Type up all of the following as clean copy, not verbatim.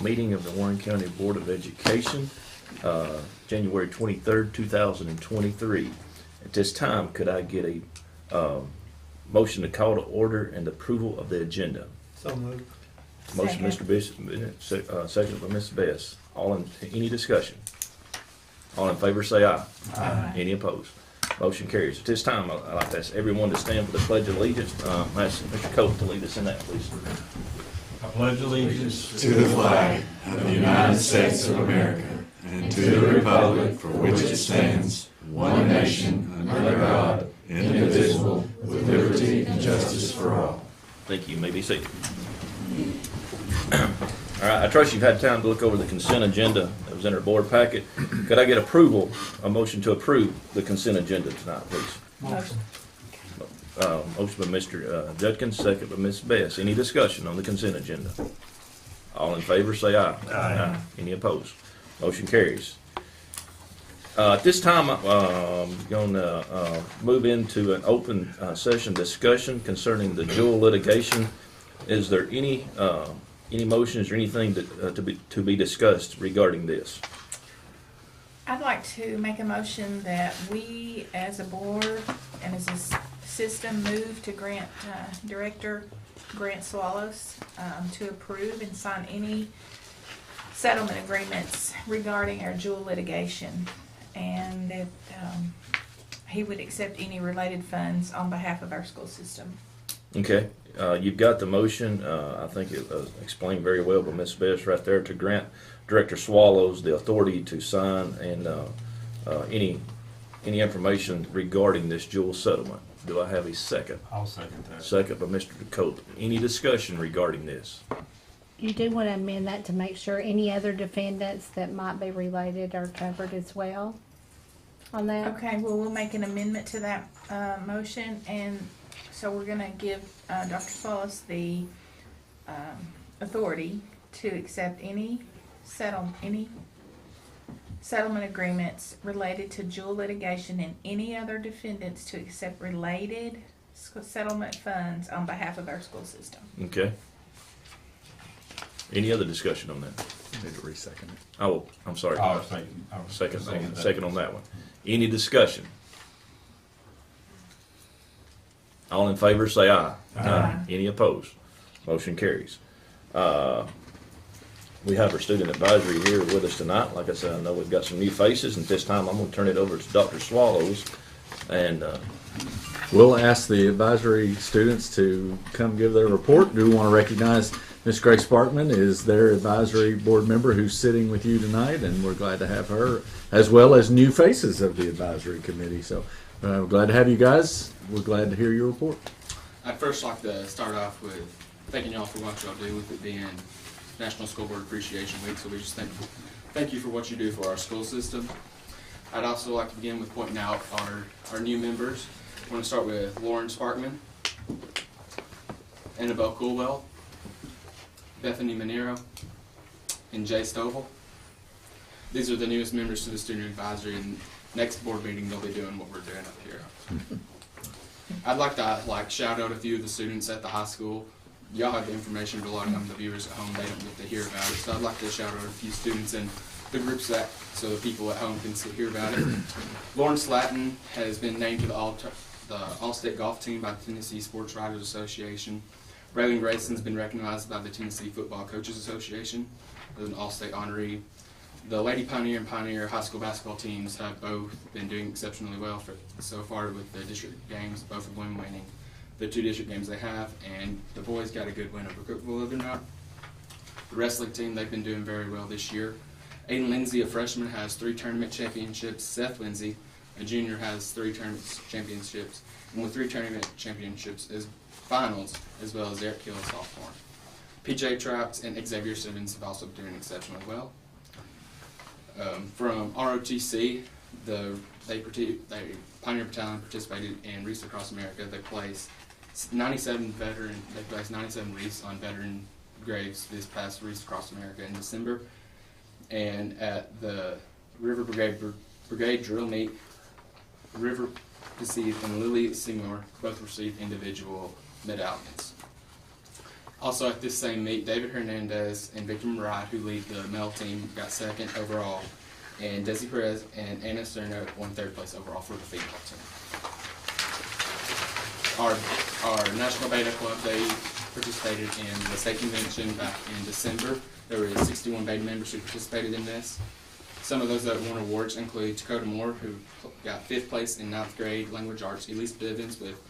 meeting of the Warren County Board of Education, January 23rd, 2023. At this time, could I get a motion to call to order and approval of the agenda? So moved. Motion, Mr. Bishop, second by Ms. Best. Any discussion? All in favor say aye. Aye. Any opposed? Motion carries. At this time, I'd like to ask everyone to stand for the Pledge of Allegiance. Ask Mr. Cope to lead us in that, please. I pledge allegiance to the flag of the United States of America and to the republic for which it stands, one nation, under God, indivisible, with liberty and justice for all. Thank you. You may be seated. All right, I trust you've had time to look over the consent agenda that was in our board packet. Could I get a motion to approve the consent agenda tonight, please? Motion. Motion by Mr. Judkins, second by Ms. Best. Any discussion on the consent agenda? All in favor say aye. Aye. Any opposed? Motion carries. At this time, I'm going to move into an open session discussion concerning the Jewel litigation. Is there any motions or anything to be discussed regarding this? I'd like to make a motion that we, as a board and as a system, move to grant Director Grant Swallows to approve and sign any settlement agreements regarding our Jewel litigation, and that he would accept any related funds on behalf of our school system. Okay, you've got the motion. I think it was explained very well by Ms. Best right there, to grant Director Swallows the authority to sign and any information regarding this Jewel settlement. Do I have a second? I'll second that. Second by Mr. Dakota. Any discussion regarding this? You do want to amend that to make sure any other defendants that might be related are covered as well on that? Okay, well, we'll make an amendment to that motion, and so we're going to give Dr. Swallows the authority to accept any settlement agreements related to Jewel litigation and any other defendants to accept related settlement funds on behalf of our school system. Okay. Any other discussion on that? Need to re-second it. Oh, I'm sorry. I'll second Second on that one. Any discussion? All in favor say aye. Aye. Any opposed? Motion carries. We have our student advisory here with us tonight. Like I said, I know we've got some new faces, and this time I'm going to turn it over to Dr. Swallows. And we'll ask the advisory students to come give their report. Do want to recognize Ms. Grace Sparkman is their advisory board member who's sitting with you tonight, and we're glad to have her, as well as new faces of the advisory committee. So we're glad to have you guys. We're glad to hear your report. I'd first like to start off with thanking y'all for what y'all do, with it being National School Board Appreciation Week, so we just thank you for what you do for our school system. I'd also like to begin with pointing out our new members. I want to start with Lauren Sparkman, Annabelle Coolwell, Bethany Manero, and Jay Stovall. These are the newest members to the student advisory, and next board meeting they'll be doing what we're doing up here. I'd like to shout out a few of the students at the high school. Y'all have the information, but a lot of them, the viewers at home, they don't get to hear about it. So I'd like to shout out a few students and the groups so the people at home can hear about it. Lauren Slatton has been named to the All-State Golf Team by the Tennessee Sports Writers Association. Braylon Grayson's been recognized by the Tennessee Football Coaches Association as an All-State honoree. The Lady Pioneer and Pioneer high school basketball teams have both been doing exceptionally well so far with the district games, both of them winning the 2 district games they have, and the boys got a good win over Cookville, believe it or not. The wrestling team, they've been doing very well this year. Aiden Lindsay, a freshman, has 3 tournament championships. Seth Lindsay, a junior, has 3 tournament championships, and with 3 tournament championships as finals, as well as Eric Hill, a sophomore. PJ Traps and Xavier Simmons have also been doing exceptionally well. From ROTC, Pioneer Battalion participated in Wreaths Across America. They placed 97 wreaths on veteran graves this past Wreaths Across America in December. And at the River Brigade drill meet, River Deceive and Lily Seymour both received individual medallions. Also at this same meet, David Hernandez and Victor Murad, who lead the male team, got second overall, and Desi Perez and Anna Cerno won third place overall for the female team. Our National Beta Club, they participated in the state convention back in December. There were 61 beta members who participated in this. Some of those that won awards include Dakota Moore, who got 5th place in 9th grade language arts, Elise Bivens with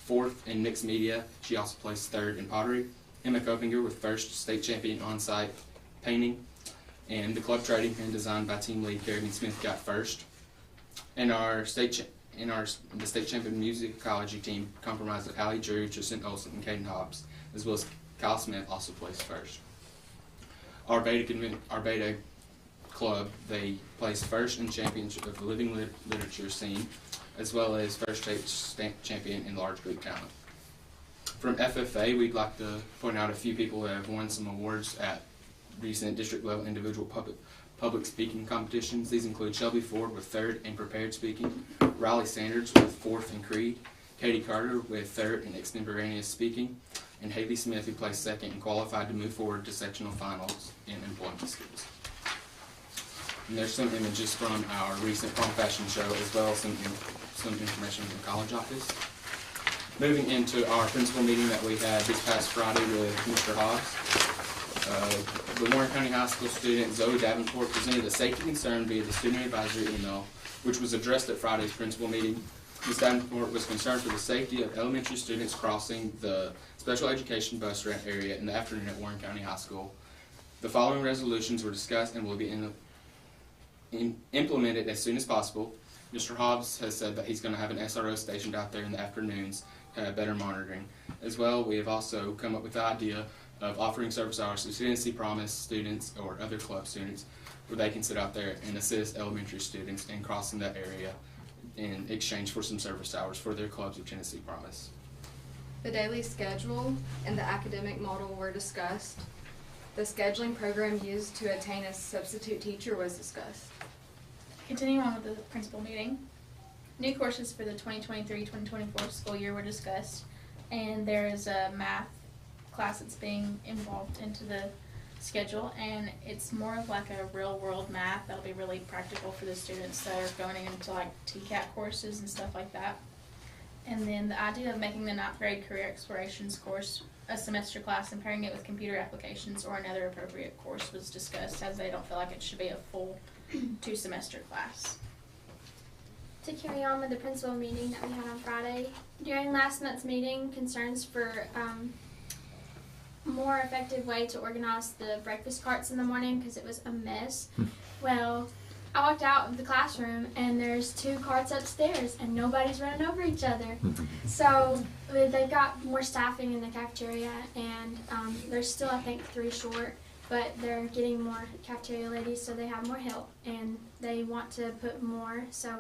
4th in mixed media. She also placed 3rd in pottery. Emma Copinger with 1st state champion on-site painting. And the club trading and designed by team lead Kerrigan Smith got 1st. And the state champion musicology team comprised of Allie Drew, Tristan Olsen, and Caden Hobbs, as well as Kyle Smith also placed 1st. Our beta club, they placed 1st in championship of the living literature scene, as well as 1st state champion in large group talent. From FFA, we'd like to point out a few people who have won some awards at recent district level individual public speaking competitions. These include Shelby Ford with 3rd in prepared speaking, Riley Sanders with 4th in Creed, Katie Carter with 3rd in extemporaneous speaking, and Haley Smith, who placed 2nd and qualified to move forward to sectional finals in employment skills. And there's some images from our recent prom fashion show, as well as some information from the college office. Moving into our principal meeting that we had this past Friday with Mr. Hobbs. The Warren County High School student Zoe Davenport presented a safety concern via the student advisory email, which was addressed at Friday's principal meeting. Ms. Davenport was concerned for the safety of elementary students crossing the special education bus route area in the afternoon at Warren County High School. The following resolutions were discussed and will be implemented as soon as possible. Mr. Hobbs has said that he's going to have an SRO stationed out there in the afternoons, better monitoring. As well, we have also come up with the idea of offering service hours to Tennessee Promise students or other club students, where they can sit out there and assist elementary students in crossing that area in exchange for some service hours for their clubs of Tennessee Promise. The daily schedule and the academic model were discussed. The scheduling program used to attain a substitute teacher was discussed. Continuing on with the principal meeting, new courses for the 2023-2024 school year were discussed, and there is a math class that's being involved into the schedule, and it's more of like a real world math that'll be really practical for the students that are going into like TCAT courses and stuff like that. And then the idea of making the 9th grade career explorations course a semester class and pairing it with computer applications or another appropriate course was discussed, as they don't feel like it should be a full 2-semester class. To carry on with the principal meeting that we had on Friday, during last month's meeting, concerns for more effective way to organize the breakfast carts in the morning because it was a mess. Well, I walked out of the classroom and there's 2 carts upstairs and nobody's running over each other. So they've got more staffing in the cafeteria, and there's still, I think, 3 short, but they're getting more cafeteria ladies, so they have more help and they want to put more, so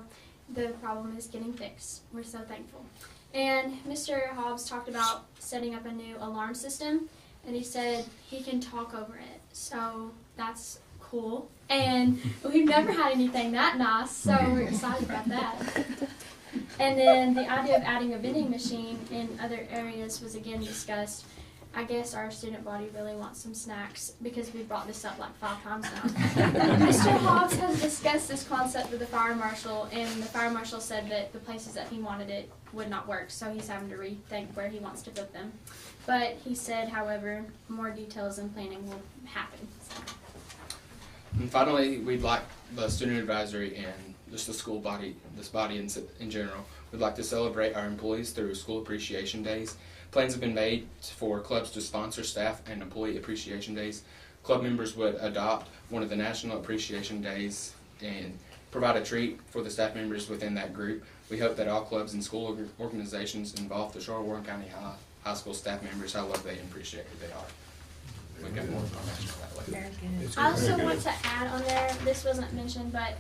the problem is getting fixed. We're so thankful. And Mr. Hobbs talked about setting up a new alarm system, and he said he can talk over it, so that's cool. And we've never had anything that nice, so we're excited about that. And then the idea of adding a vending machine in other areas was again discussed. I guess our student body really wants some snacks because we brought this up like 5 times now. Mr. Hobbs has discussed this concept with the fire marshal, and the fire marshal said that the places that he wanted it would not work, so he's having to rethink where he wants to put them. But he said, however, more details and planning will happen. And finally, we'd like the student advisory and just the school body, this body in general, we'd like to celebrate our employees through School Appreciation Days. Plans have been made for clubs to sponsor staff and employee appreciation days. Club members would adopt one of the National Appreciation Days and provide a treat for the staff members within that group. We hope that all clubs and school organizations involve the Charlotte Warren County High School staff members how loved they and appreciated they are. We've got more information on that later. Very good. I also want to add on there, this wasn't mentioned, but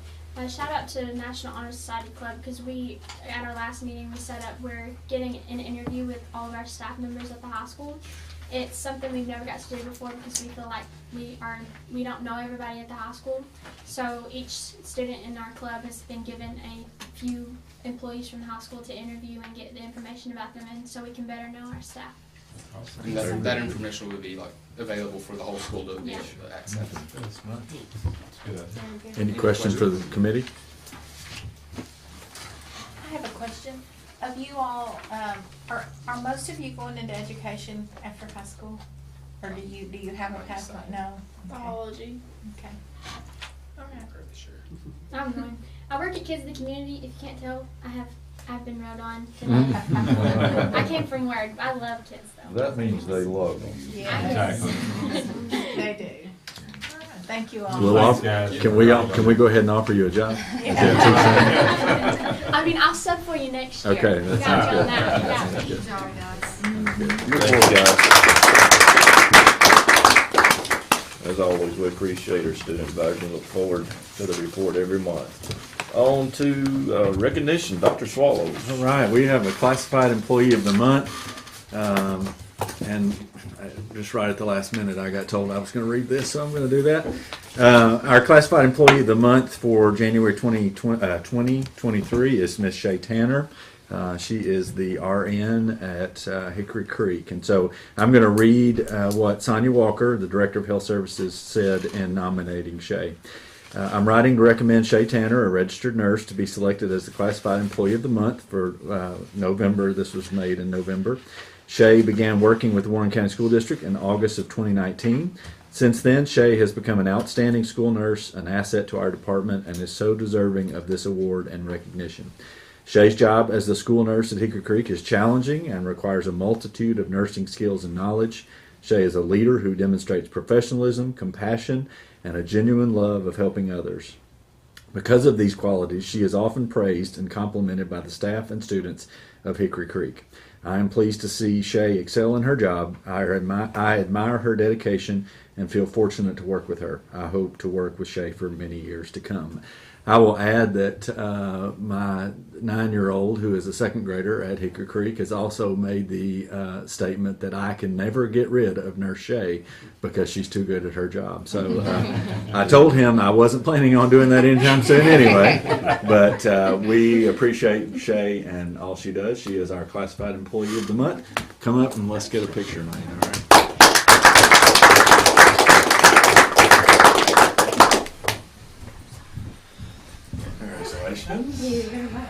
shout out to National Honor Society Club, because we, at our last meeting, we set up, we're getting an interview with all of our staff members at the high school. It's something we've never got to do before because we feel like we don't know everybody at the high school. So each student in our club has been given a few employees from the high school to interview and get the information about them, and so we can better know our staff. And that information would be like available for the whole school to Yeah. access. Any questions for the committee? I have a question. Of you all, are most of you going into education after high school? Or do you have a pathway? No? Biology. Okay. Okay. Pretty sure. I'm going. I work at Kids in the Community. If you can't tell, I've been rode on. Mhm. I came from Word. I love kids though. That means they love them. Yes. Exactly. They do. Thank you all. We'll Thanks, offer- guys. Can we go ahead and offer you a job? I mean, I'll sub for you next year. Okay, You that got sounds me good. on that. That Yeah. sounds good. Thank you, guys. As always, we appreciate our student advisors and look forward to the report every month. On to recognition, Dr. Swallows. All right, we have a classified employee of the month. And just right at the last minute, I got told I was going to read this, so I'm going to do that. Our classified employee of the month for January 2023 is Miss Shay Tanner. She is the RN at Hickory Creek. And so I'm going to read what Sonia Walker, the Director of Health Services, said in nominating Shay. I'm writing to recommend Shay Tanner, a registered nurse, to be selected as the classified employee of the month for November. This was made in November. Shay began working with the Warren County School District in August of 2019. Since then, Shay has become an outstanding school nurse, an asset to our department, and is so deserving of this award and recognition. Shay's job as the school nurse at Hickory Creek is challenging and requires a multitude of nursing skills and knowledge. Shay is a leader who demonstrates professionalism, compassion, and a genuine love of helping others. Because of these qualities, she is often praised and complimented by the staff and students of Hickory Creek. I am pleased to see Shay excel in her job. I admire her dedication and feel fortunate to work with her. I hope to work with Shay for many years to come. I will add that my 9-year-old, who is a second grader at Hickory Creek, has also made the statement that I can never get rid of Nurse Shay because she's too good at her job. So I told him I wasn't planning on doing that anytime soon anyway. But we appreciate Shay and all she does. She is our classified employee of the month. Come up and let's get a picture, man. All right. Congratulations. Thank you very much.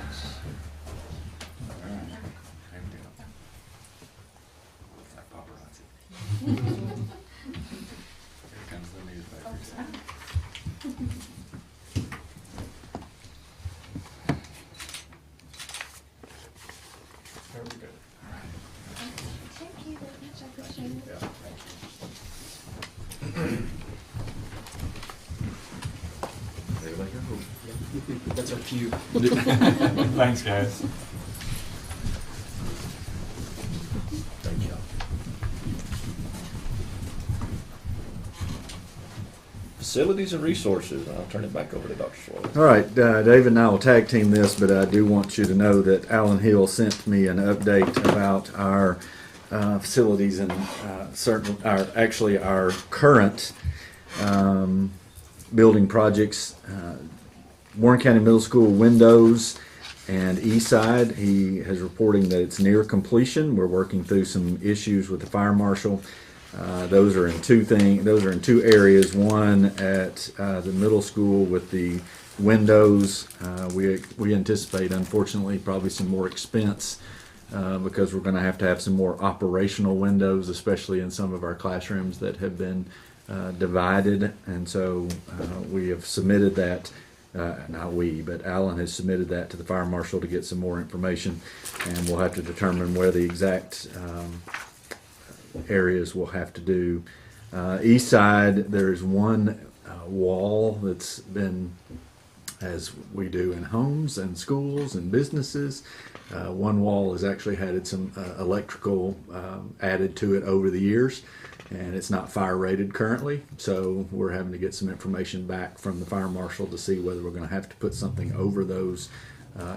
Here comes the newspaper. There we go. Thank you very much. I appreciate it. Yeah. There they go. That's our cue. Thanks, guys. Thank you. Facilities and resources. I'll turn it back over to Dr. Swallows. All right, David and I will tag team this, but I do want you to know that Alan Hill sent me an update about our facilities and our current building projects. Warren County Middle School windows and east side. He is reporting that it's near completion. We're working through some issues with the fire marshal. Those are in two areas. One at the middle school with the windows. We anticipate, unfortunately, probably some more expense because we're going to have some more operational windows, especially in some of our classrooms that have been divided. And so we have submitted that. Not we, but Alan has submitted that to the fire marshal to get some more information, and we'll have to determine where the exact areas we'll have to do. East side, there's one wall that's been, as we do in homes and schools and businesses, one wall has actually had some electrical added to it over the years, and it's not fire rated currently, so we're having to get some information back from the fire marshal to see whether we're going to have to put something over those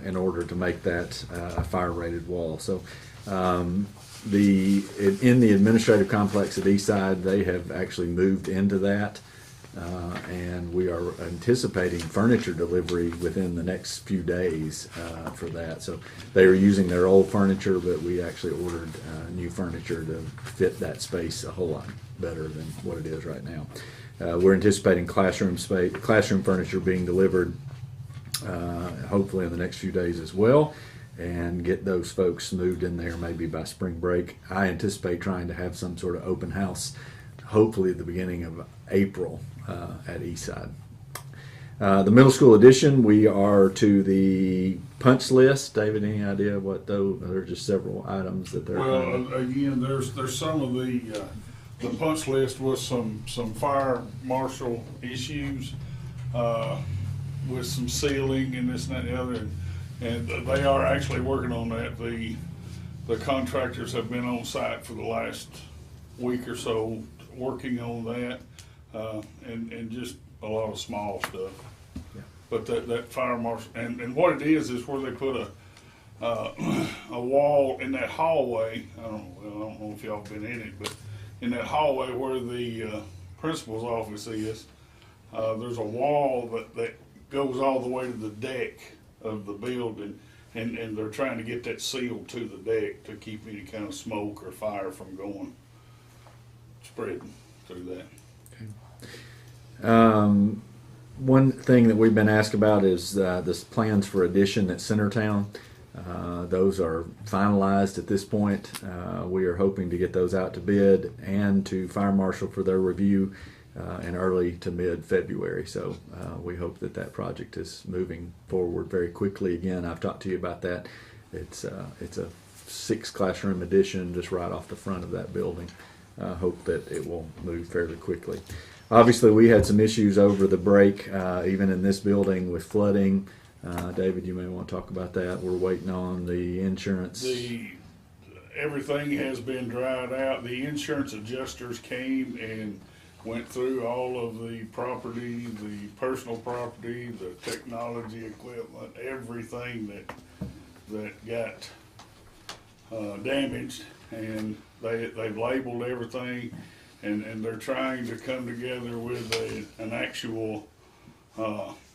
in order to make that a fire rated wall. So in the administrative complex at Eastside, they have actually moved into that And we are anticipating furniture delivery within the next few days for that. So they were using their old furniture, but we actually ordered new furniture to fit that space a whole lot better than what it is right now. We're anticipating classroom furniture being delivered hopefully in the next few days as well, and get those folks moved in there maybe by spring break. I anticipate trying to have some sort of open house hopefully at the beginning of April at Eastside. The middle school edition, we are to the punch list. David, any idea what those? There are just several items that they're. Well, again, there's some of the punch list was some fire marshal issues with some sealing and this and that and the other, and they are actually working on that. The contractors have been on site for the last week or so working on that, and just a lot of small stuff. Yeah. But that fire marshal, and what it is where they put a wall in that hallway. I don't know if y'all been in it, but in that hallway where the principal's office is, there's a wall that goes all the way to the deck of the building, and they're trying to get that sealed to the deck to keep any kind of smoke or fire from going spreading through that. One thing that we've been asked about is the plans for addition at Centertown. Those are finalized at this point. We are hoping to get those out to bid and to fire marshal for their review in early to mid-February. So we hope that project is moving forward very quickly. Again, I've talked to you about that. It's a 6 classroom addition just right off the front of that building. Hope that it will move fairly quickly. Obviously, we had some issues over the break, even in this building with flooding. David, you may want to talk about that. We're waiting on the insurance. Everything has been dried out. The insurance adjusters came and went through all of the property, the personal property, the technology equipment, everything that got damaged, and they've labeled everything, and they're trying to come together with an actual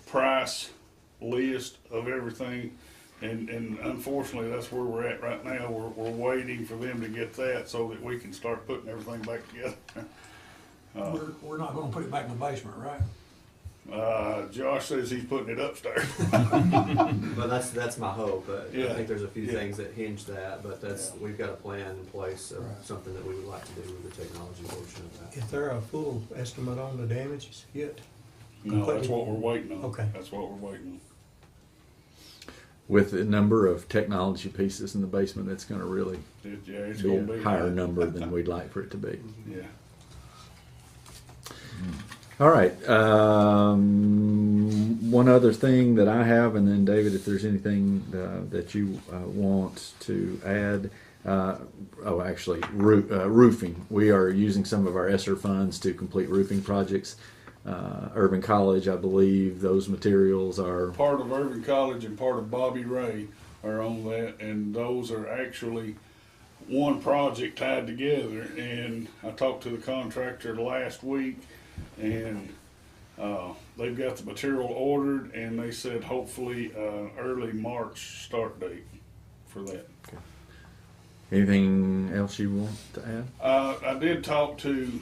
price list of everything, and unfortunately that's where we're at right now. We're waiting for them to get that so that we can start putting everything back together. We're not gonna put it back in the basement, right? Josh says he's putting it upstairs. Well, that's my hope. Yeah. I think there's a few Yeah. things that hinge that, but we've got a plan in place of something that we would like to do with the technology portion of that. Is there a full estimate on the damages yet? No, that's what we're waiting on. Okay. That's what we're waiting on. With the number of technology pieces in the basement, it's going to really It's be gonna be a higher high. number than we'd like for it to be. Yeah. All right. One other thing that I have, and then David, if there's anything that you want to add. Roofing. We are using some of our ESSER funds to complete roofing projects. Urban College, I believe those materials are Part of Urban College and part of Bobby Ray are on that, and those are actually one project tied together. And I talked to the contractor last week, and they've got the material ordered, and they said hopefully early March start date for that. Anything else you want to add? I did talk to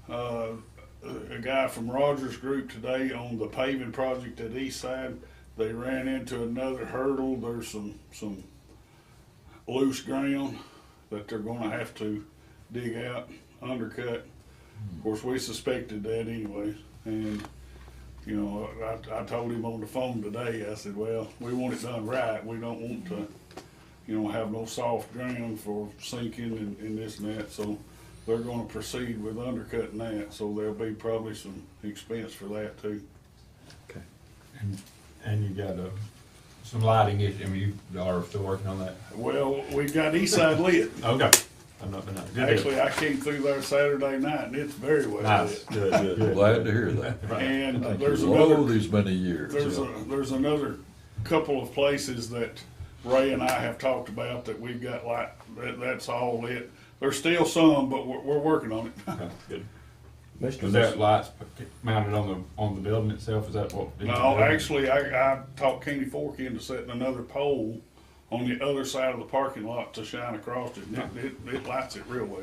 a guy from Rogers Group today on the paving project at Eastside. They ran into another hurdle. There's some loose ground that they're going to have to dig out, undercut. Of course, we suspected that anyway. And, you know, I told him on the phone today, I said, well, we want it done right. We don't want to, you know, have no soft ground for sinking and this and that. So they're going to proceed with undercutting that. So there'll be probably some expense for that too. Okay. And you got some lighting issue. I mean, you are still working on that. Well, we've got Eastside lit. Okay. I've not been out. Good Actually, I came through there Saturday night, and it's very well nice. lit. Good. Glad to hear that. And Thank there's you. another. Oh, these many years. There's another couple of places that Ray and I have talked about that we've got that's all lit. There's still some, but we're working on it. Okay, good. Mr. Was that lights mounted on the building itself? Is that what? No, actually, I talked Kenny Fork into setting another pole on the other side of the parking lot to shine across it. It lights it real well.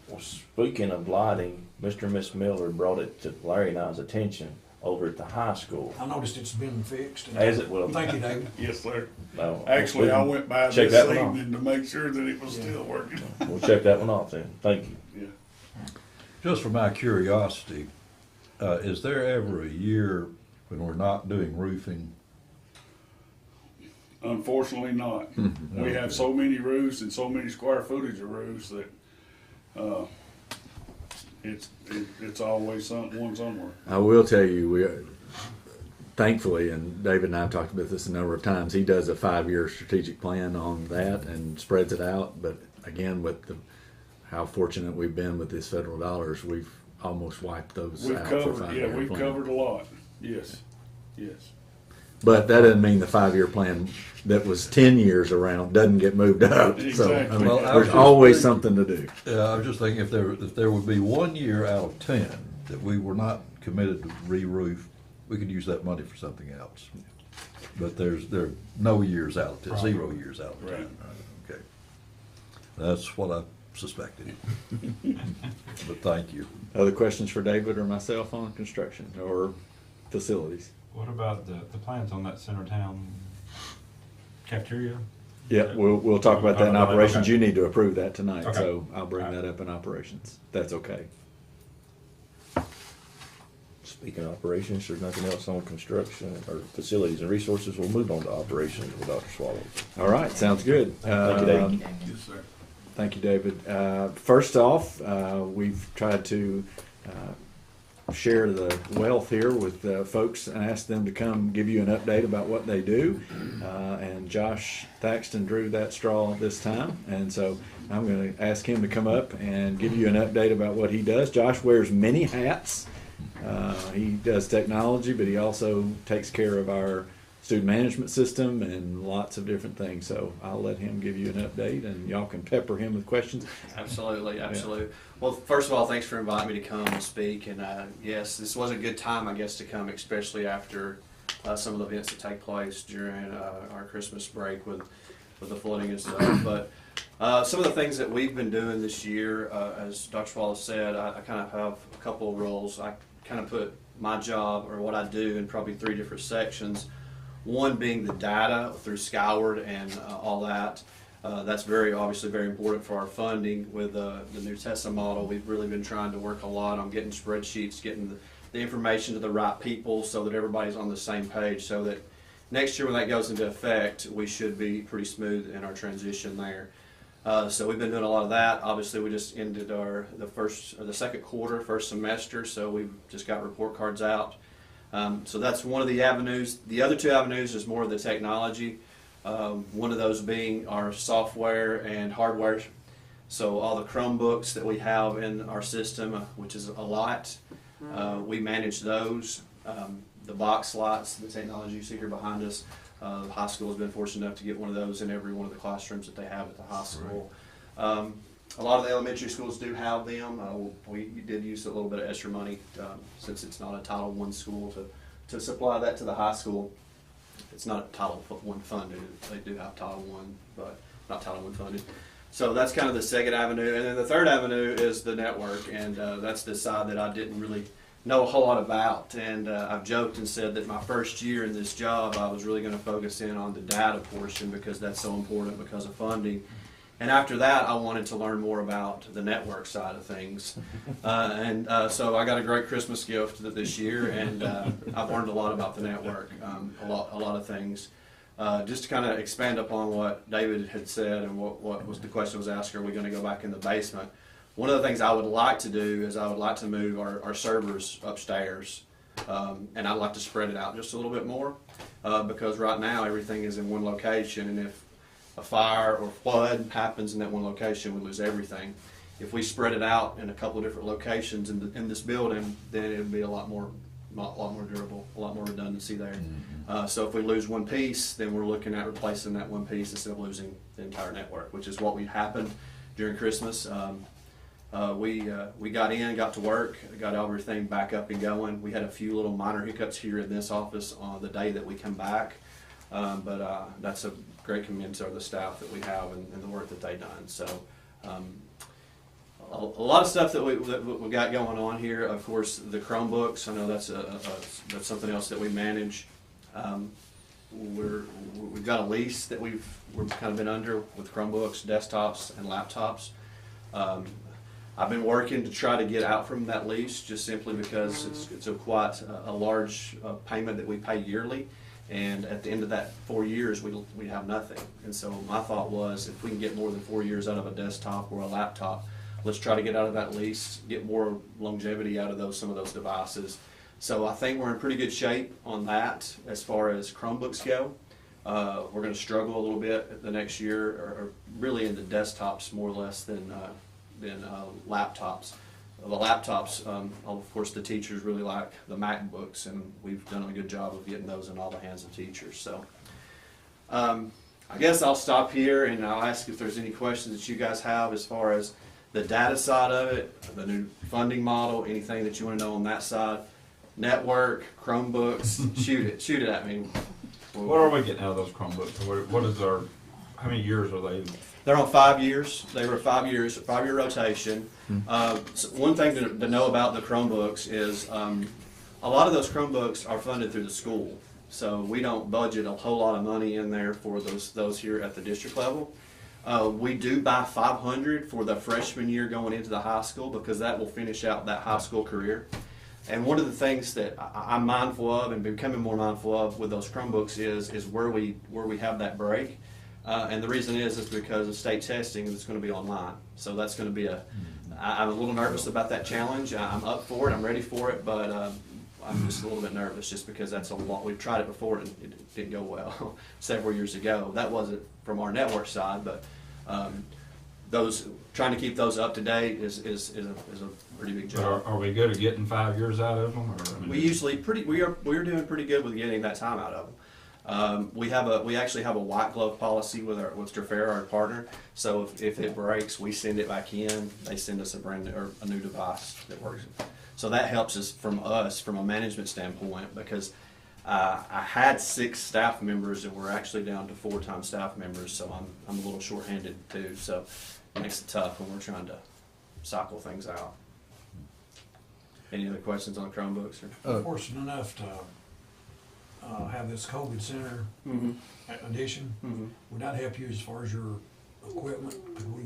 Well, speaking of lighting, Mr. and Miss Miller brought it to Larry and I's attention over at the high school. I noticed it's been fixed. As it will. Thank you, David. Yes, sir. No, Actually, I went by check this that one off. evening to make sure that it was still working. We'll check that one off then. Thank you. Yeah. Just for my curiosity, is there ever a year when we're not doing roofing? Unfortunately not. We have so many roofs and so many square footage of roofs that, it's always one somewhere. I will tell you, we thankfully, and David and I have talked about this a number of times, he does a 5-year strategic plan on that and spreads it out. But again, with how fortunate we've been with these federal dollars, we've almost wiped those We've out for a covered, 5-year yeah, we've plan. covered a lot. Yes, yes. But that doesn't mean the 5-year plan that was 10 years around doesn't get moved up. So I Exactly. mean, Well, I was there's just always thinking- something to do. I was just thinking if there would be 1 year out of 10 that we were not committed to re-roof, we could use that money for something else. But there are no years out, 0 years out of 10. Right. Okay. That's what I suspected. But thank you. Other questions for David or myself on construction or facilities? What about the plans on that Centertown cafeteria? Yeah, we'll talk about that in operations. Okay. You need to approve that tonight, Okay. so I'll bring All right. that up in operations. That's okay. Speaking of operations, there's nothing else on construction or facilities and resources. We'll move on to operations with Dr. Swallow. All right, sounds good. Thank you, David. Yes, sir. Thank you, David. First off, we've tried to share the wealth here with folks and ask them to come give you an update about what they do. And Josh Thaxton drew that straw this time. And so I'm going to ask him to come up and give you an update about what he does. Josh wears many hats. He does technology, but he also takes care of our student management system and lots of different things. So I'll let him give you an update, and y'all can pepper him with questions. Absolutely, absolutely. Well, first of all, thanks for inviting me to come and speak. And yes, this was a good time, I guess, to come, especially after some of the events that take place during our Christmas break with the flooding and stuff. But some of the things that we've been doing this year, as Dr. Wallace said, I kind of have a couple of roles. I kind of put my job or what I do in probably 3 different sections. One being the data through Skyward and all that. That's obviously very important for our funding with the new TESA model. We've really been trying to work a lot on getting spreadsheets, getting the information to the right people so that everybody's on the same page, so that next year when that goes into effect, we should be pretty smooth in our transition there. So we've been doing a lot of that. Obviously, we just ended the second quarter, first semester, so we've just got report cards out. So that's one of the avenues. The other 2 avenues is more of the technology. One of those being our software and hardware. So all the Chromebooks that we have in our system, which is a lot, we manage those. The box lights, the technology you see here behind us, the high school has been fortunate enough to get one of those in every one of the classrooms that they have at the high school. Right. A lot of the elementary schools do have them. We did use a little bit of extra money since it's not a Title I school to supply that to the high school. It's not Title I funded. They do have Title I, but not Title I funded. So that's kind of the second avenue. And then the third avenue is the network, and that's the side that I didn't really know a whole lot about. And I've joked and said that my first year in this job, I was really going to focus in on the data portion because that's so important because of funding. And after that, I wanted to learn more about the network side of things. So I got a great Christmas gift this year, and I've learned a lot about the network, a lot of things. Just to kind of expand upon what David had said and what was the question was asked, are we going to go back in the basement? One of the things I would like to do is I would like to move our servers upstairs, and I'd like to spread it out just a little bit more because right now everything is in one location, and if a fire or flood happens in that one location, we lose everything. If we spread it out in a couple of different locations in this building, then it would be a lot more durable, a lot more redundancy there. So if we lose one piece, then we're looking at replacing that one piece instead of losing the entire network, which is what happened during Christmas. we got in, got to work, got everything back up and going. We had a few little minor hiccups here in this office on the day that we come back, but that's a great commend to the staff that we have and the work that they done. So a lot of stuff that we got going on here. Of course, the Chromebooks. I know that's that's something else that we manage. We've got a lease that we've kind of been under with Chromebooks, desktops, and laptops. I've been working to try to get out from that lease just simply because it's quite a large payment that we pay yearly, and at the end of that 4 years we have nothing. And so my thought was, if we can get more than 4 years out of a desktop or a laptop, let's try to get out of that lease, get more longevity out of some of those devices. So I think we're in pretty good shape on that as far as Chromebooks go. We're going to struggle a little bit the next year, or really into desktops more or less than laptops. The laptops, of course, the teachers really like the MacBooks, and we've done a good job of getting those in all the hands of teachers. So I guess I'll stop here, and I'll ask if there's any questions that you guys have as far as the data side of it, the new funding model, anything that you want to know on that side. Network, Chromebooks, shoot it at me. What are we getting out of those Chromebooks? What is how many years are they? They're on 5 years. They were 5 years, 5-year rotation. So one thing to know about the Chromebooks is a lot of those Chromebooks are funded through the school. So we don't budget a whole lot of money in there for those here at the district level. We do buy 500 for the freshman year going into the high school, because that will finish out that high school career. And one of the things that I'm mindful of and becoming more mindful of with those Chromebooks is where we have that break. And the reason is because of state testing, it's going to be online. So that's going to be I'm a little nervous about that challenge. I'm up for it, I'm ready for it, but I'm just a little bit nervous just because that's a lot. We've tried it before and it didn't go well several years ago. That wasn't from our network side, but trying to keep those up to date is a pretty big job. Are we good at getting 5 years out of them? Or, We're doing pretty good with getting that time out of them. We actually have a white glove policy with Fair, our partner. So if it breaks, we send it back in. They send us a new device that works. So that helps us from a management standpoint, because I had 6 staff members and we're actually down to 4 full-time staff members. So I'm a little short-handed too. So it makes it tough when we're trying to cycle things out. Any other questions on Chromebooks? Fortunate enough to have this COVID center addition. Would that help you as far as your equipment? Could we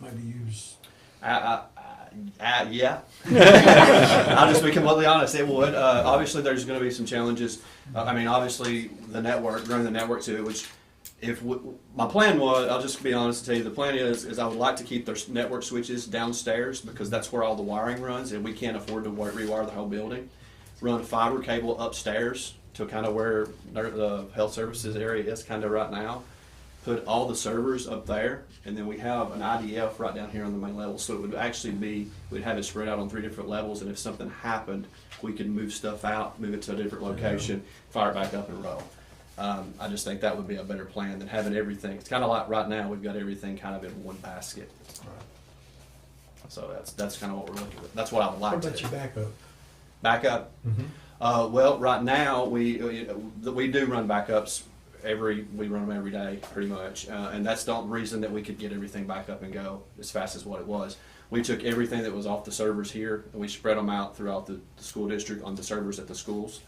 maybe use? Yeah. I'll just be completely honest. It would. Obviously, there's going to be some challenges. Obviously, growing the network to it, which my plan was, I'll just be honest and tell you, the plan is I would like to keep their network switches downstairs, because that's where all the wiring runs, and we can't afford to rewire the whole building. Run fiber cable upstairs to kind of where the health services area is kind of right now. Put all the servers up there, and then we have an IDF right down here on the main level. So it would actually we'd have it spread out on 3 different levels, and if something happened, we could move stuff out, move it to a different location, fire it back up and roll. I just think that would be a better plan than having everything. It's kind of like right now we've got everything kind of in one basket. So that's kind of what we're looking at. That's what I would like to do. What about your backup? Backup? Well, right now we do run backups. We run them every day, pretty much, and that's the reason that we could get everything back up and go as fast as what it was. We took everything that was off the servers here, and we spread them out throughout the school district on the servers at the schools.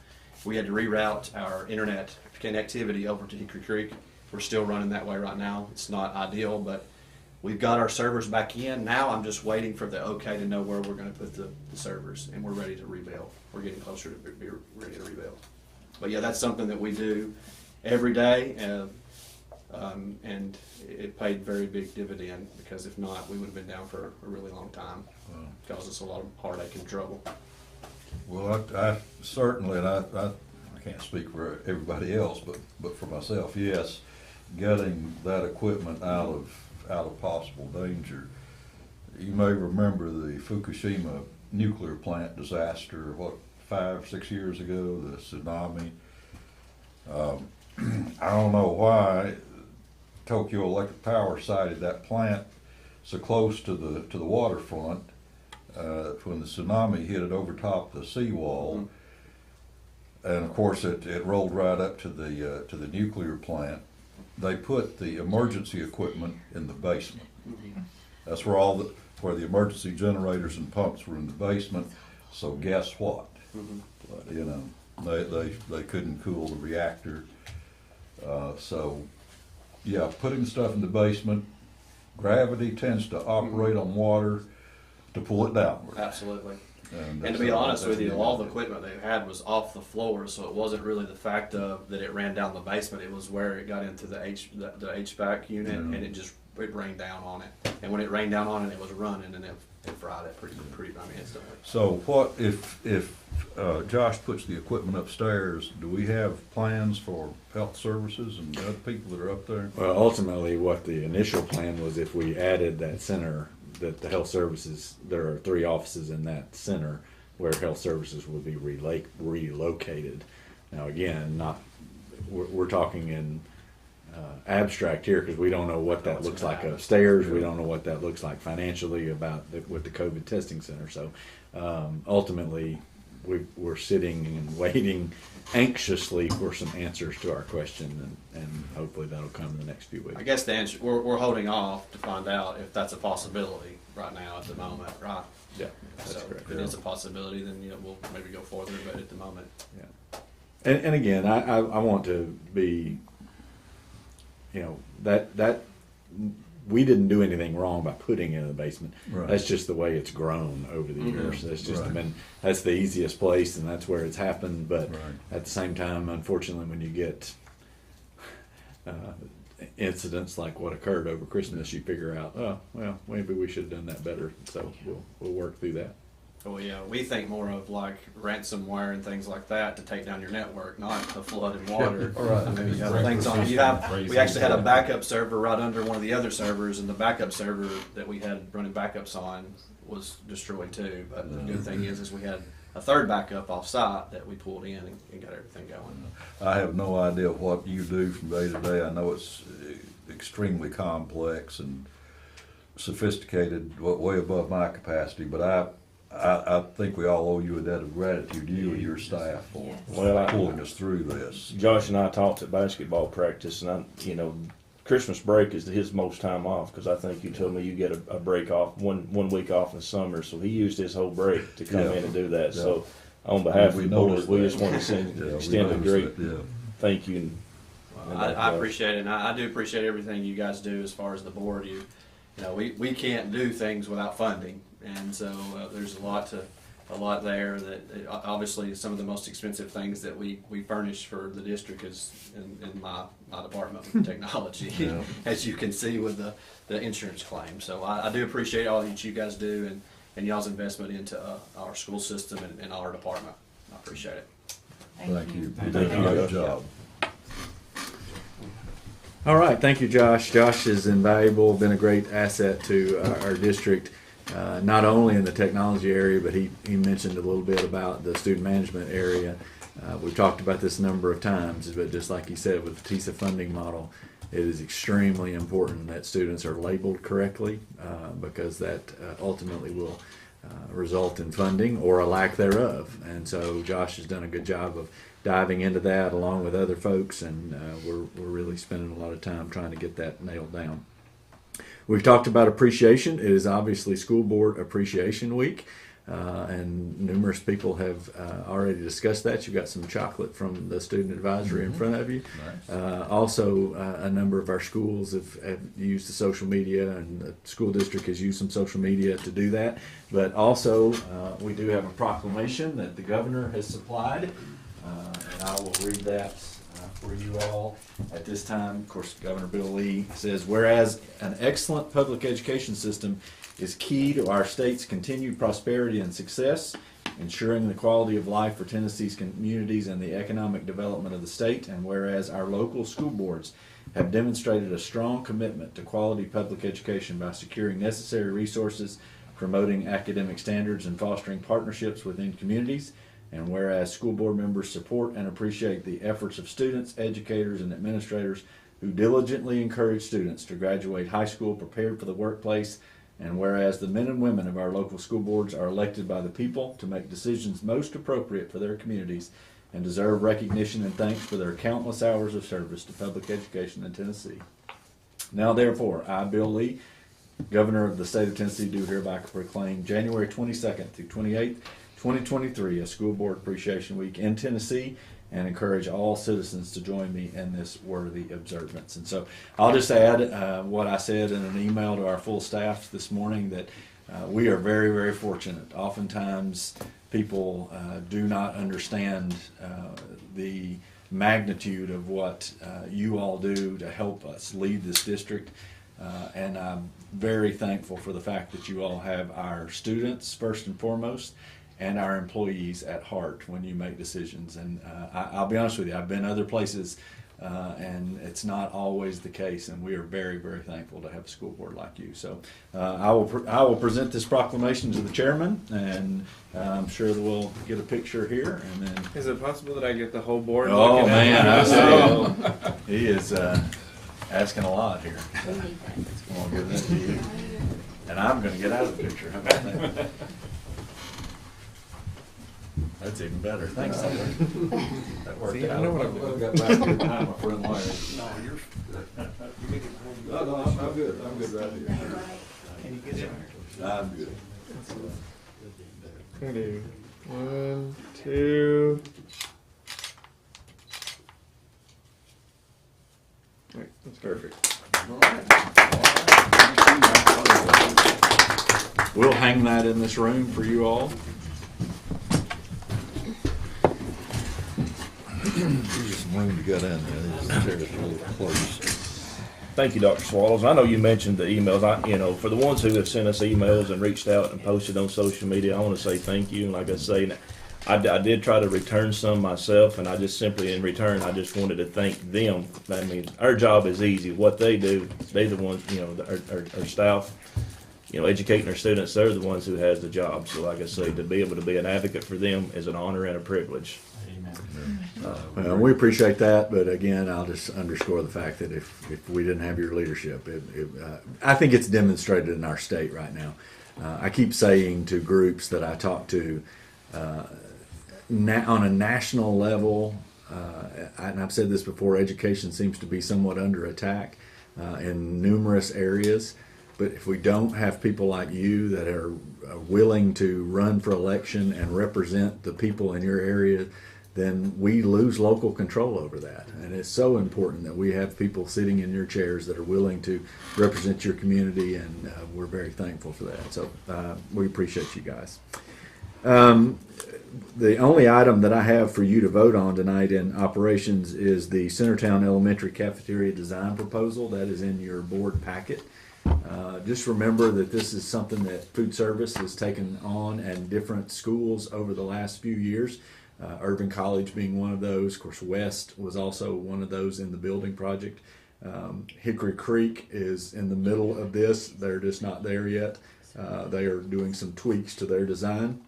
We had to reroute our internet connectivity over to Hickory Creek. We're still running that way right now. It's not ideal, but we've got our servers back in. Now I'm just waiting for the okay to know where we're going to put the servers, and we're ready to rebuild. We're getting closer to be ready to rebuild. But yeah, that's something that we do every day, and it paid very big dividend, because if not, we would have been down for a really long time. Caused us a lot of heartache and trouble. Well, I certainly, and I can't speak for everybody else, but for myself, yes, getting that equipment out of possible danger. You may remember the Fukushima nuclear plant disaster, 5 or 6 years ago, the tsunami. I don't know why Tokyo Electric Power cited that plant so close to the waterfront, when the tsunami hit it over top the seawall, and of course it rolled right up to the nuclear plant. They put the emergency equipment in the basement. That's where where the emergency generators and pumps were in the basement. So guess what? You know, they couldn't cool the reactor. So yeah, putting stuff in the basement, gravity tends to operate on water to pull it downward. Absolutely. And to be honest with you, all the equipment they had was off the floor, so it wasn't really the fact of that it ran down the basement. It was where it got into the HVAC unit, and it rained down on it. And when it rained down on it, it was running, and it fried it pretty instantly. So what if Josh puts the equipment upstairs? Do we have plans for health services and other people that are up there? Well, ultimately, what the initial plan was, if we added that center, that the health services, there are 3 offices in that center where health services would be relocated. Now, again, we're talking in abstract here, because we don't know what that looks like upstairs. We don't know what that looks like financially with the COVID testing center. So ultimately, we're sitting and waiting anxiously for some answers to our question, and hopefully that'll come in the next few weeks. I guess the answer, we're holding off to find out if that's a possibility right now at the moment, right? Yeah, that's correct. If it is a possibility, then we'll maybe go further, but at the moment. Yeah. And again, I want to be, that we didn't do anything wrong by putting it in the basement. Right. That's just the way it's grown over the years. That's just that's the easiest place, and that's where it's happened. But at the same time, unfortunately, when you get incidents like what occurred over Christmas, you figure out, oh, well, maybe we should have done that better. So we'll work through that. Well, yeah, we think more of like ransomware and things like that to take down your network, not the flood and water. Right. I mean, you have things on. We actually had a backup server right under one of the other servers, and the backup server that we had running backups on was destroyed too. But the good thing is we had a third backup off site that we pulled in and got everything going. I have no idea what you do from day to day. I know it's extremely complex and sophisticated, way above my capacity, but I think we all owe you a debt of gratitude, you and your staff, for pulling us through this. Josh and I talked at basketball practice, and Christmas break is his most time off, because I think you told me you get a break off, one week off in the summer, so he used his whole break to come in and do that. So on behalf of the board, we just want to extend a great thank you. I appreciate it, and I do appreciate everything you guys do as far as the board. We can't do things without funding, and so there's a lot there that obviously some of the most expensive things that we furnish for the district is in my department with technology, as you can see with the insurance claim. So I do appreciate all that you guys do and y'all's investment into our school system and our department. I appreciate it. Thank you. Good job. All right, thank you, Josh. Josh is invaluable, been a great asset to our district, not only in the technology area, but he mentioned a little bit about the student management area. We've talked about this a number of times, but just like he said with the TISA funding model, it is extremely important that students are labeled correctly, because that ultimately will result in funding or a lack thereof. And so Josh has done a good job of diving into that along with other folks, and we're really spending a lot of time trying to get that nailed down. We've talked about appreciation. It is obviously School Board Appreciation Week, and numerous people have already discussed that. You've got some chocolate from the student advisory in front of you. Nice. Also, a number of our schools have used the social media, and the school district has used some social media to do that. But also, we do have a proclamation that the governor has supplied, and I will read that for you all at this time. Of course, Governor Bill Lee says, whereas an excellent public education system is key to our state's continued prosperity and success, ensuring the quality of life for Tennessee's communities and the economic development of the state, and whereas our local school boards have demonstrated a strong commitment to quality public education by securing necessary resources, promoting academic standards, and fostering partnerships within communities, and whereas school board members support and appreciate the efforts of students, educators, and administrators who diligently encourage students to graduate high school prepared for the workplace. And whereas the men and women of our local school boards are elected by the people to make decisions most appropriate for their communities and deserve recognition and thanks for their countless hours of service to public education in Tennessee. Now therefore, I, Bill Lee, Governor of the State of Tennessee, do hereby proclaim January 22nd through 28th, 2023 a School Board Appreciation Week in Tennessee, and encourage all citizens to join me in this worthy observance. And so I'll just add what I said in an email to our full staff this morning, that we are very, very fortunate. Oftentimes people do not understand the magnitude of what you all do to help us lead this district. And I'm very thankful for the fact that you all have our students first and foremost, and our employees at heart when you make decisions. And I'll be honest with you, I've been other places and it's not always the case, and we are very, very thankful to have a school board like you. So I will present this proclamation to the chairman, and I'm sure that we'll get a picture here, and then... Is it possible that I get the whole board? Oh man, I say he is asking a lot here. So I'm gonna give this to you, and I'm gonna get out of the picture. How about that? That's even better. Thanks, Taylor. That worked See, out. I know what I'm I've doing. got back to time, my friend Larry. No, I'm good. I'm good right here. Can you get it? I'm good. Gonna do 1, 2. Right, that's perfect. We'll hang that in this room for you all. There's some room to get in there. This chair's a little close. Thank you, Dr. Swallows. I know you mentioned the emails. For the ones who have sent us emails and reached out and posted on social media, I want to say thank you. And like I say, I did try to return some myself, and I just simply, in return, I just wanted to thank them. I mean, our job is easy. What they do, they're the ones, our staff, educating our students, they're the ones who has the job. So like I say, to be able to be an advocate for them is an honor and a privilege. We appreciate that, but again, I'll just underscore the fact that if we didn't have your leadership, I think it's demonstrated in our state right now. I keep saying to groups that I talk to, on a national level, and I've said this before, education seems to be somewhat under attack in numerous areas. But if we don't have people like you that are willing to run for election and represent the people in your area, then we lose local control over that. And it's so important that we have people sitting in your chairs that are willing to represent your community, and we're very thankful for that. So we appreciate you guys. The only item that I have for you to vote on tonight in operations is the Centertown Elementary Cafeteria Design Proposal. That is in your board packet. Just remember that this is something that food service has taken on in different schools over the last few years. Urban College being one of those. Of course, West was also one of those in the building project. Hickory Creek is in the middle of this. They're just not there yet. They are doing some tweaks to their design.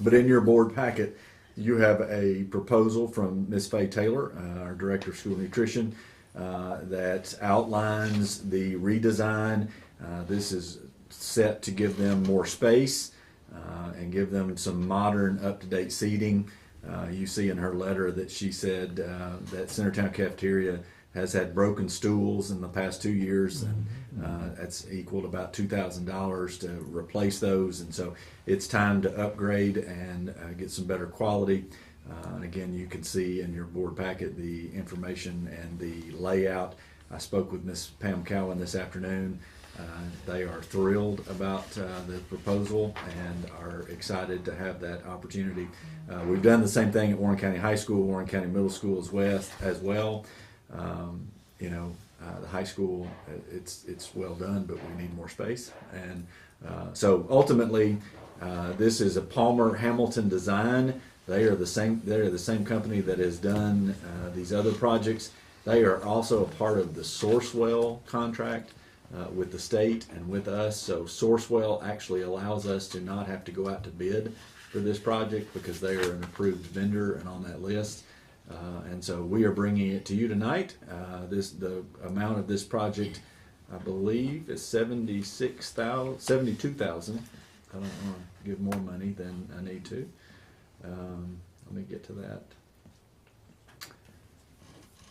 But in your board packet, you have a proposal from Ms. Faye Taylor, our Director of School Nutrition, that outlines the redesign. This is set to give them more space and give them some modern, up-to-date seating. You see in her letter that she said that Centertown Cafeteria has had broken stools in the past 2 years, and that's equaled about $2,000 to replace those. And so it's time to upgrade and get some better quality. And again, you can see in your board packet the information and the layout. I spoke with Ms. Pam Cowan this afternoon. They are thrilled about the proposal and are excited to have that opportunity. We've done the same thing at Warren County High School, Warren County Middle School as well. The high school, it's well done, but we need more space. And so ultimately, this is a Palmer Hamilton design. They are the same company that has done these other projects. They are also a part of the Sourcewell contract with the state and with us. So Sourcewell actually allows us to not have to go out to bid for this project because they are an approved vendor and on that list. And so we are bringing it to you tonight. The amount of this project, I believe, is $72,000. I don't want to give more money than I need to. Let me get to that.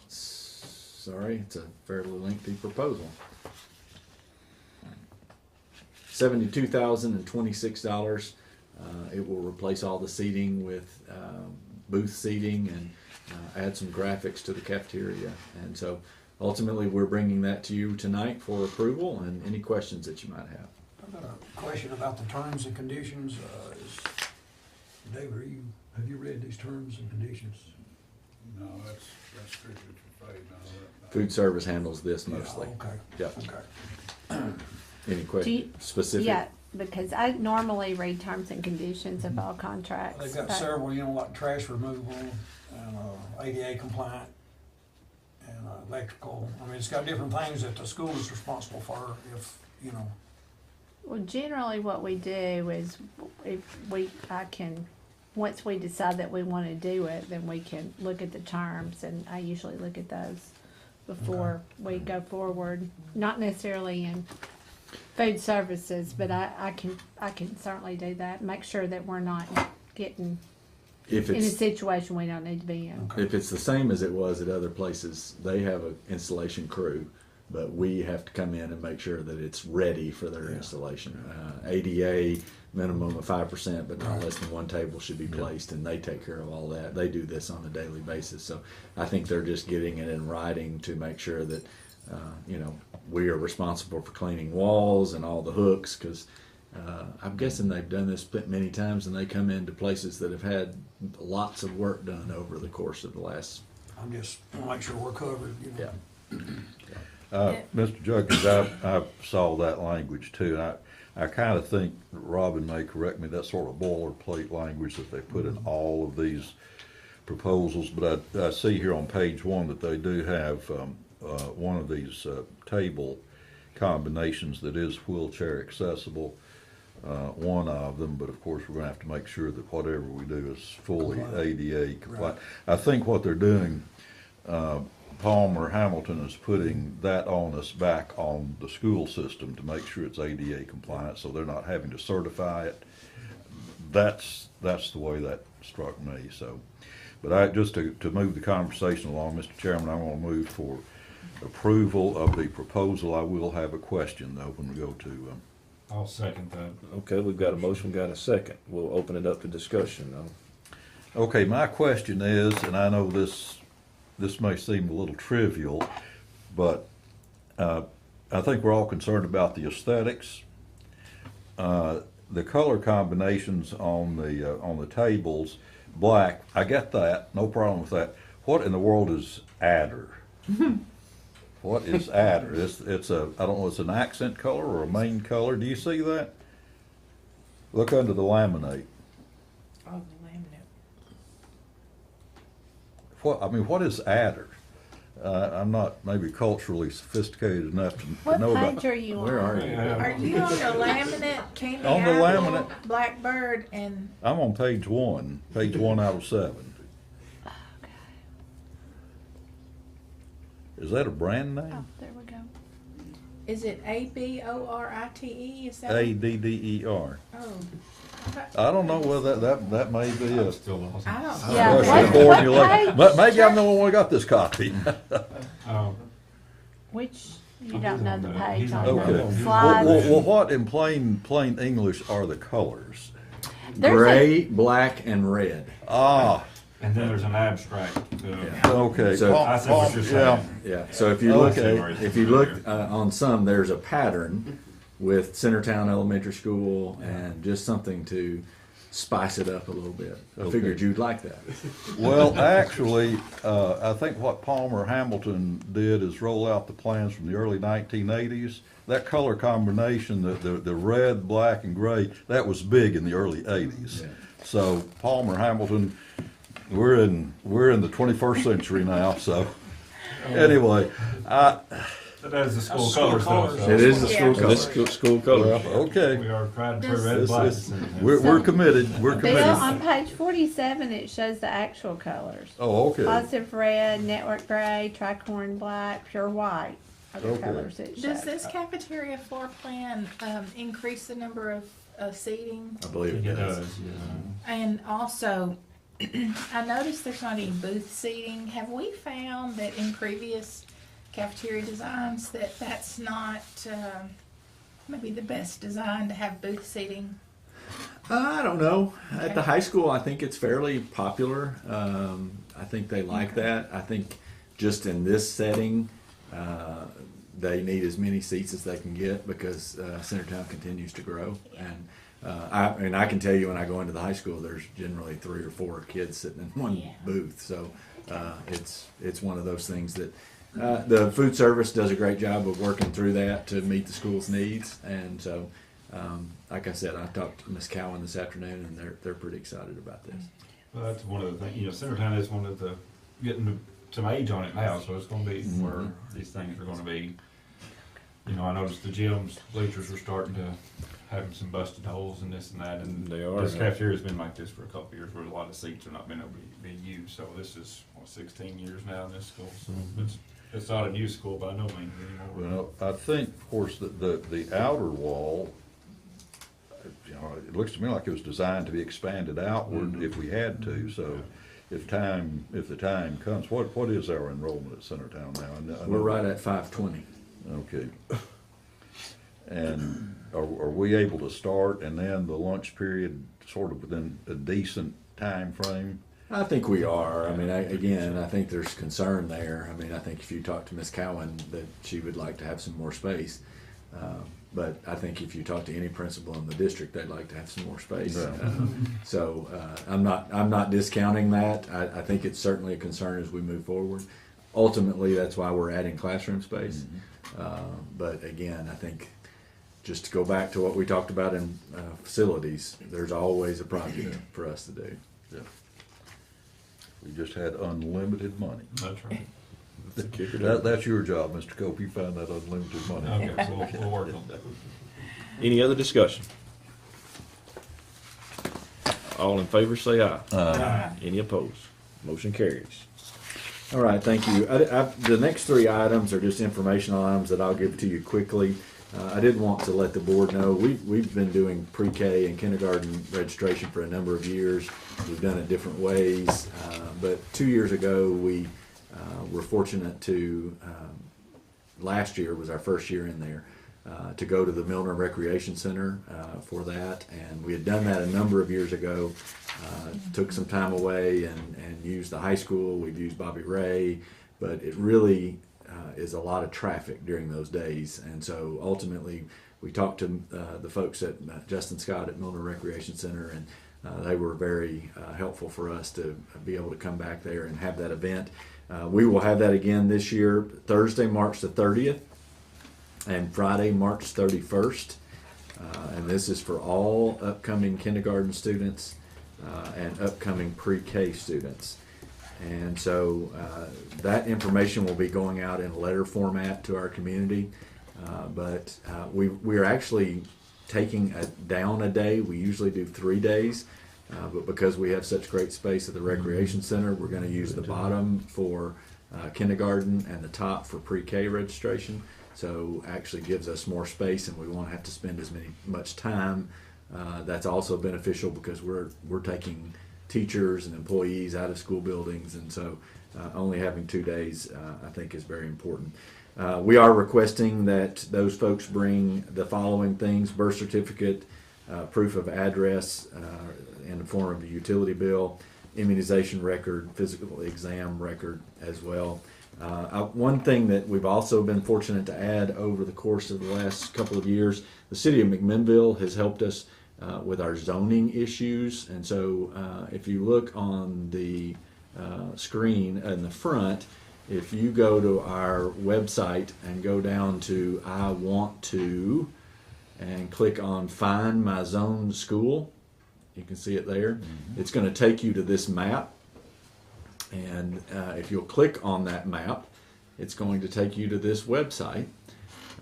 Sorry, it's a fairly lengthy proposal. $72,026. It will replace all the seating with booth seating and add some graphics to the cafeteria. And so ultimately we're bringing that to you tonight for approval and any questions that you might have. I've got a question about the terms and conditions. David, have you read these terms and conditions? No, that's strictly for Faye. No, Food service handles this mostly. Yeah, okay. Yep. Okay. Any questions specific? Yeah, because I normally read terms and conditions of all contracts. They've got but- several, like trash removal and ADA compliant and electrical. I mean, it's got different things that the school is responsible for if, Well, generally what we do is once we decide that we want to do it, then we can look at the terms, and I usually look at those before we go forward. Not necessarily in food services, but I can certainly do that. Make sure that we're not getting If in a it's situation we don't need to be in. If it's the same as it was at other places, they have an installation crew, but we have to come in and make sure that it's ready for their installation. ADA, minimum of 5%, but not less than one table should be placed, and they take care of all that. They do this on a daily basis. So I think they're just getting it in writing to make sure that, we are responsible for cleaning walls and all the hooks, because I'm guessing they've done this many times, and they come into places that have had lots of work done over the course of the last. I'm just want to make sure we're covered. Yeah. Mr. Judkins, I saw that language too. I kind of think Robin may correct me, that's sort of boilerplate language that they put in all of these proposals, but I see here on page 1 that they do have one of these table combinations that is wheelchair accessible, one of them, but of course we're going to have to make sure that whatever we do is fully ADA compliant. I think what they're doing, Palmer Hamilton is putting that onus back on the school system to make sure it's ADA compliant, so they're not having to certify it. That's the way that struck me. So, but just to move the conversation along, Mr. Chairman, I want to move for approval of the proposal. I will have a question though when we go to. I'll second that. Okay, we've got a motion, got a second. We'll open it up to discussion now. Okay, my question is, and I know this may seem a little trivial, but I think we're all concerned about the aesthetics. The color combinations on the tables, black, I get that, no problem with that. What in the world is adder? What is adder? It's I don't know, it's an accent color or a main color. Do you see that? Look under the laminate. Oh, the laminate. What is adder? I'm not maybe culturally sophisticated enough to know about. What page are you on? Where are you? Are you on the laminate, candy On the apple, laminate. blackbird, and I'm on page 1 out of 7. Is that a brand Oh, name? there we go. is it ABORITE? Is that? ADDER. Oh, I don't know whether that may be a Still awesome. I don't. Yeah, Russian what formula. page? But maybe I'm the only one who got this copy. Which, you don't know the page He's on not- Okay. the Well, slide? what in plain English are the colors? There's Gray, black, and red. Ah, And then there's an abstract. okay. So- I see what you're Yeah. saying. Yeah. So if you look, Okay. if you look on some, there's a pattern with Centertown Elementary School and just something to spice it up a little bit. I Okay. figured you'd like that. Well, actually, I think what Palmer Hamilton did is roll out the plans from the early 1980s. That color combination, the red, black, and gray, that was big in the early 80s. Yeah. So Palmer Hamilton, we're in the 21st century now. So anyway, That is the school School colors, though. colors. So It is the Yeah. school So this colors. school colors. Well, okay. we are trying to Does- prevent This black. is- We're committed, we're Bill, committed. on page 47, it shows the actual colors. Oh, okay. Positive red, network gray, tricorn black, pure white are the Okay. colors it shows. Does this cafeteria floor plan increase the number of seating? I believe It it does. does, yeah. And also, I noticed there's not any booth seating. Have we found that in previous cafeteria designs that that's not maybe the best design to have booth seating? I don't know. At the Okay. high school, I think it's fairly popular. I think they like that. I think just in this setting, they need as many seats as they can get because Centertown continues to grow. And I can tell you when I go into the high school, there's generally 3 or 4 kids sitting in one Yeah. booth. So it's one of those things that the food service does a great job of working through that to meet the school's needs. And so, like I said, I talked to Ms. Cowan this afternoon, and they're pretty excited about this. Well, that's one of the things, Centertown is one of the, getting some age on it now, so it's gonna be where these things are gonna be. I noticed the gyms, bleachers are starting to having some busted holes and this and that, and They are, this yeah. cafeteria's been like this for a couple of years, where a lot of seats are not been able to be used, so this is, 16 years now in this school, so it's not a new school by no means anymore. Well, I think, of course, that the outer wall, it looks to me like it was designed to be expanded outward if we had to, so if the time comes, what is our enrollment at Centertown now? I know- We're right at 520. Okay. And are we able to start and then the lunch period sort of within a decent time frame? I think we are. I mean, I think there's concern there. I mean, I think if you talk to Ms. Cowan, that she would like to have some more space. But I think if you talk to any principal in the district, they'd like to have some more space. Yeah. I'm not discounting that. I think it's certainly a concern as we move forward. Ultimately, that's why we're adding classroom space. But again, I think just to go back to what we talked about in facilities, there's always a project for us to do. Yeah. We just had unlimited money. That's right. That's your job, Mr. Cope. You find that unlimited money. Okay, so we'll work on that. Any other discussion? All in favor say aye. Any opposed? Motion carries. All right, thank you. The next 3 items are just informational items that I'll give to you quickly. I did want to let the board know, we've been doing pre-K and kindergarten registration for a number of years. We've done it different ways, but 2 years ago, we were fortunate to, last year was our first year in there, to go to the Milner Recreation Center for that. And we had done that a number of years ago, took some time away and used the high school. We've used Bobby Ray, but it really is a lot of traffic during those days. And so ultimately, we talked to the folks at Justin Scott at Milner Recreation Center, and they were very helpful for us to be able to come back there and have that event. We will have that again this year, Thursday, March the 30th, and Friday, March 31st. And this is for all upcoming kindergarten students and upcoming pre-K students. And so that information will be going out in letter format to our community. But we are actually taking down a day. We usually do 3 days. But because we have such great space at the Recreation Center, we're going to use the bottom for kindergarten and the top for pre-K registration. So actually gives us more space, and we won't have to spend as much time. That's also beneficial because we're taking teachers and employees out of school buildings, and so only having 2 days I think is very important. We are requesting that those folks bring the following things: birth certificate, proof of address in the form of a utility bill, immunization record, physical exam record as well. One thing that we've also been fortunate to add over the course of the last couple of years, the city of McMinnville has helped us with our zoning issues. And so if you look on the screen in the front, if you go to our website and go down to I Want To and click on Find My Zone School, you can see it there. It's going to take you to this map. And if you'll click on that map, it's going to take you to this website.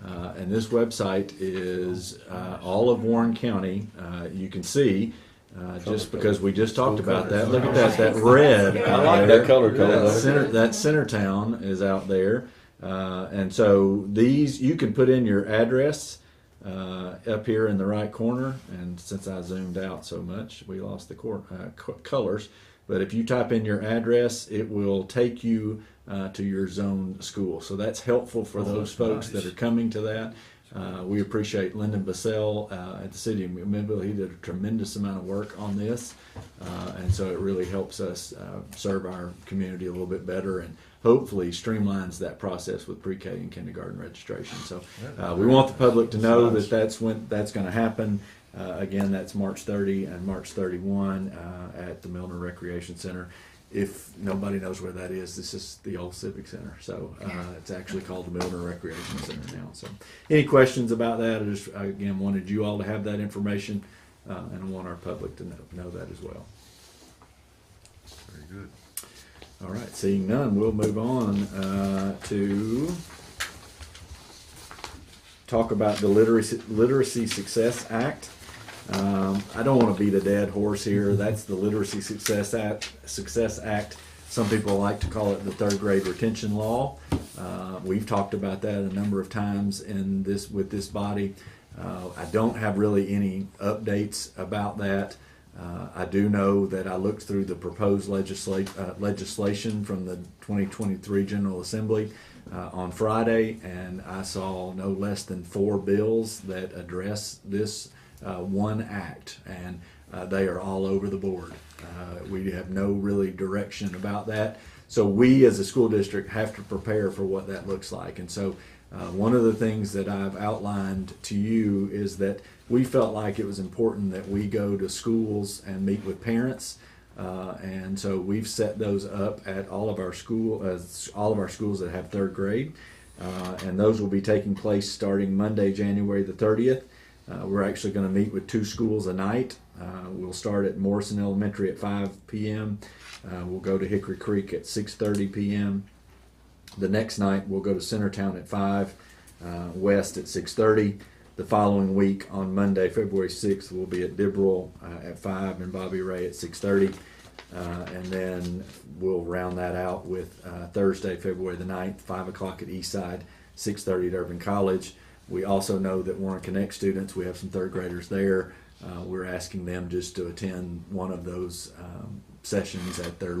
And this website is all of Warren County. You can see, just because we just talked about that. Look at that red. I like that color code. That Centertown is out there. And so these, you can put in your address up here in the right corner. And since I zoomed out so much, we lost the colors. But if you type in your address, it will take you to your zone school. So that's helpful for those folks that are coming to that. We appreciate Lyndon Bassell at the City of McMinnville. He did a tremendous amount of work on this. And so it really helps us serve our community a little bit better and hopefully streamlines that process with pre-K and kindergarten registration. So we want the public to know that that's when that's going to happen. Again, that's March 30 and March 31 at the Milner Recreation Center. If nobody knows where that is, this is the old Civic Center. So it's actually called the Milner Recreation Center now. So any questions about that? I just, again, wanted you all to have that information and I want our public to know that as well. Very good. All right, seeing none, we'll move on to talk about the Literacy Success Act. I don't want to beat a dead horse here. That's the Literacy Success Act. Some people like to call it the third grade retention law. We've talked about that a number of times with this body. I don't have really any updates about that. I do know that I looked through the proposed legislation from the 2023 General Assembly on Friday, and I saw no less than 4 bills that address this one act, and they are all over the board. We have no really direction about that. So we as a school district have to prepare for what that looks like. And so one of the things that I've outlined to you is that we felt like it was important that we go to schools and meet with parents. And so we've set those up at all of our schools that have third grade. And those will be taking place starting Monday, January the 30th. We're actually going to meet with 2 schools a night. We'll start at Morrison Elementary at 5 p.m. We'll go to Hickory Creek at 6:30 p.m. The next night we'll go to Centertown at 5, West at 6:30. The following week on Monday, February 6th, we'll be at Dibrow at 5 and Bobby Ray at 6:30. And then we'll round that out with Thursday, February the 9th, 5 o'clock at Eastside, 6:30 at Urban College. We also know that Warren Connect students, we have some third graders there. We're asking them just to attend one of those sessions at their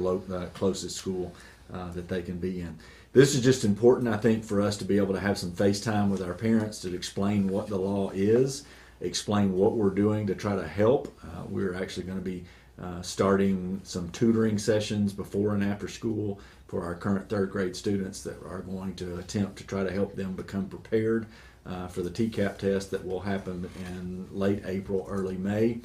closest school that they can be in. This is just important, I think, for us to be able to have some FaceTime with our parents to explain what the law is, explain what we're doing to try to help. We're actually going to be starting some tutoring sessions before and after school for our current third grade students that are going to attempt to try to help them become prepared for the TCAP test that will happen in late April, early May.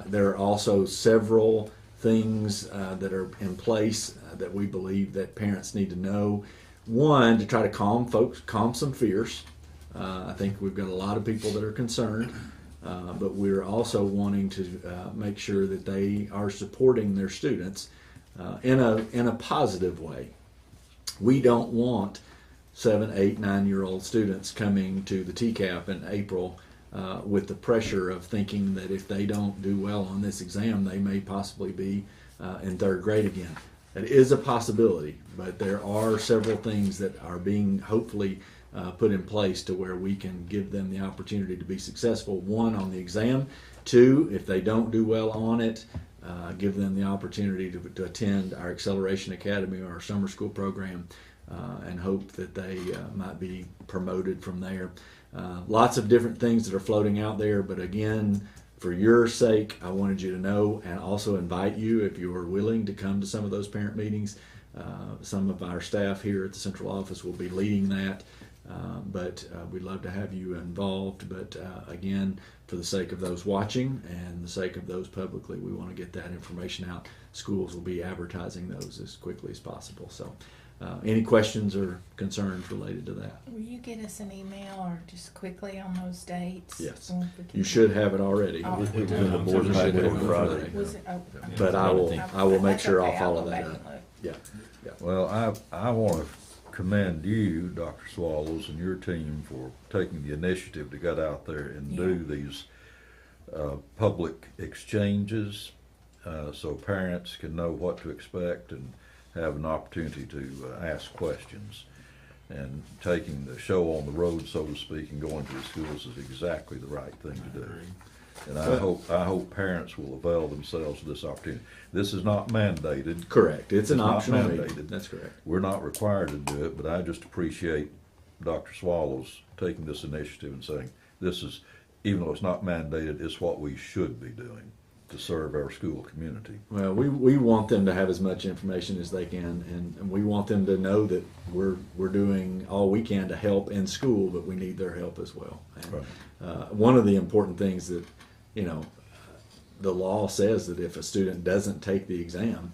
There are also several things that are in place that we believe that parents need to know. One, to try to calm some fears. I think we've got a lot of people that are concerned, but we're also wanting to make sure that they are supporting their students in a positive way. We don't want 7, 8, 9-year-old students coming to the TCAP in April with the pressure of thinking that if they don't do well on this exam, they may possibly be in third grade again. That is a possibility, but there are several things that are being hopefully put in place to where we can give them the opportunity to be successful. 1, on the exam. 2, if they don't do well on it, give them the opportunity to attend our Acceleration Academy or our summer school program and hope that they might be promoted from there. Lots of different things that are floating out there, but again, for your sake, I wanted you to know and also invite you, if you are willing, to come to some of those parent meetings. Some of our staff here at the central office will be leading that, but we'd love to have you involved. But again, for the sake of those watching and the sake of those publicly, we want to get that information out. Schools will be advertising those as quickly as possible. So any questions or concerns related to that? Will you get us an email or just quickly on those dates? Yes. You should have it already. Oh, It was in the board packet on Friday. Was it? Oh, But I will make that's sure okay. I'll follow go that back up. and look. Yeah. Well, I want to commend you, Dr. Swallows, and your team for taking the initiative to get out there and do these public exchanges so parents can know what to expect and have an opportunity to ask questions. And taking the show on the road, so to speak, and going to the schools is exactly the right thing to do. And I hope parents will avail themselves of this opportunity. This is not mandated. Correct. It's an not optional mandated. meeting. That's correct. We're not required to do it, but I just appreciate Dr. Swallows taking this initiative and saying, this is, even though it's not mandated, it's what we should be doing to serve our school community. Well, we want them to have as much information as they can, and we want them to know that we're doing all we can to help in school, but we need their help as well. And, Right. one of the important things that, the law says that if a student doesn't take the exam,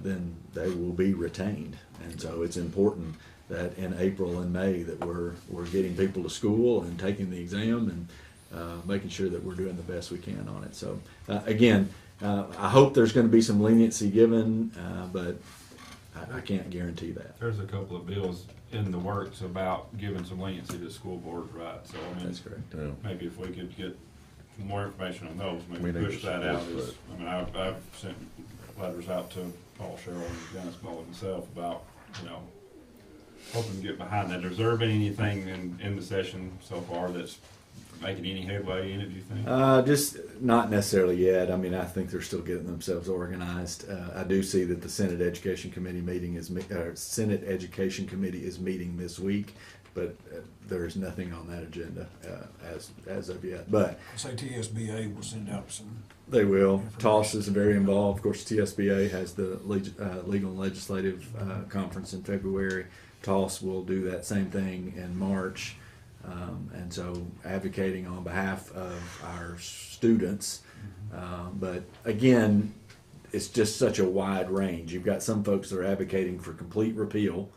then they will be retained. And so it's important that in April and May that we're getting people to school and taking the exam and making sure that we're doing the best we can on it. So again, I hope there's going to be some leniency given, but I can't guarantee that. There's a couple of bills in the works about giving some leniency to school boards, right? So I mean, That's correct. Yeah. maybe if we could get more information on those, We maybe need push to that out. support As, I mean, I've sent letters out to Paul Sherrill and Dennis Mullen himself about, hoping to get behind that. Has there been anything in the session so far that's making any headway in it, do you think? Just not necessarily yet. I mean, I think they're still getting themselves organized. I do see that the Senate Education Committee Senate Education Committee is meeting this week, but there's nothing on that agenda as of yet. But I say TSBA will send out some. they will. TOS is very involved. Of course, TSBA has the Legal and Legislative Conference in February. TOS will do that same thing in March. And so advocating on behalf of our students. But again, it's just such a wide range. You've got some folks that are advocating for complete repeal.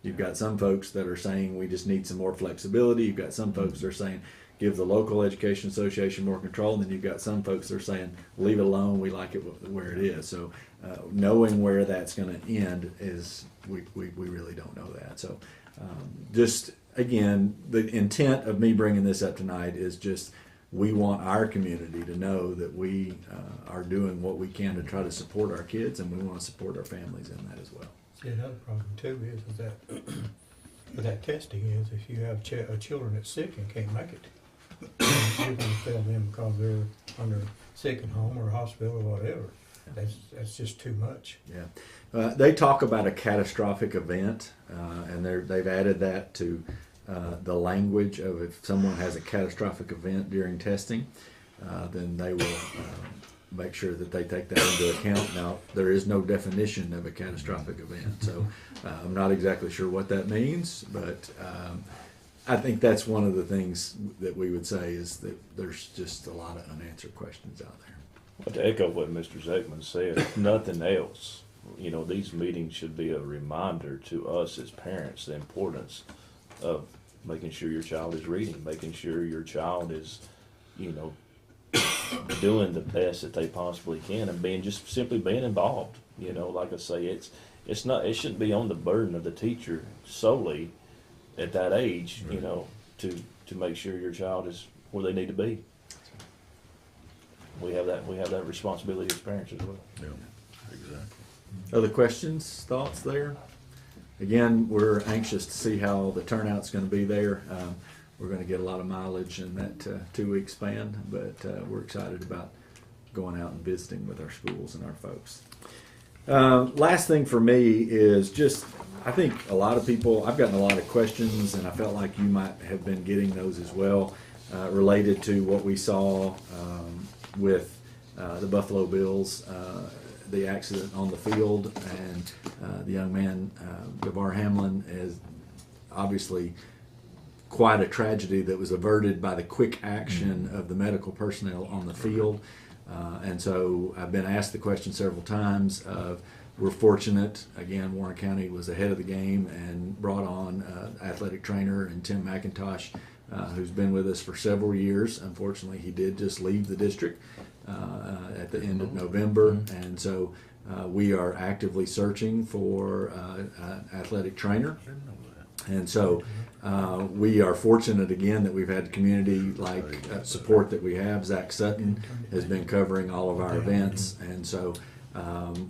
You've got some folks that are saying we just need some more flexibility. You've got some folks that are saying give the local education association more control. And then you've got some folks that are saying leave it alone. We like it where it is. So knowing where that's going to end is we really don't know that. So just again, the intent of me bringing this up tonight is just we want our community to know that we are doing what we can to try to support our kids, and we want to support our families in that as well. See, another problem too is that with that testing is if you have children that's sick and can't make it, you're going to fail them because they're under sick at home or hospital or whatever. That's just too much. Yeah, they talk about a catastrophic event, and they've added that to the language of if someone has a catastrophic event during testing, then they will make sure that they take that into account. Now, there is no definition of a catastrophic event, so I'm not exactly sure what that means, but I think that's one of the things that we would say is that there's just a lot of unanswered questions out there. Well, to echo what Mr. Zekman said, if nothing else, these meetings should be a reminder to us as parents the importance of making sure your child is reading, making sure your child is, doing the best that they possibly can, and simply being involved. Like I say, it shouldn't be on the burden of the teacher solely at that age, to make sure your child is where they need to be. We have that responsibility as parents as well. Yeah, exactly. Other questions, thoughts there? Again, we're anxious to see how the turnout's going to be there. We're going to get a lot of mileage in that 2-week span, but we're excited about going out and visiting with our schools and our folks. Last thing for me is just, I think a lot of people, I've gotten a lot of questions, and I felt like you might have been getting those as well, related to what we saw with the Buffalo Bills, the accident on the field, and the young man, Gavar Hamlin, is obviously quite a tragedy that was averted by the quick action of the medical personnel on the field. And so I've been asked the question several times of, we're fortunate, again, Warren County was ahead of the game and brought on athletic trainer and Tim McIntosh, who's been with us for several years. Unfortunately, he did just leave the district at the end of November, and so we are actively searching for an athletic trainer. And so we are fortunate again that we've had community like support that we have. Zach Sutton has been covering all of our events, and so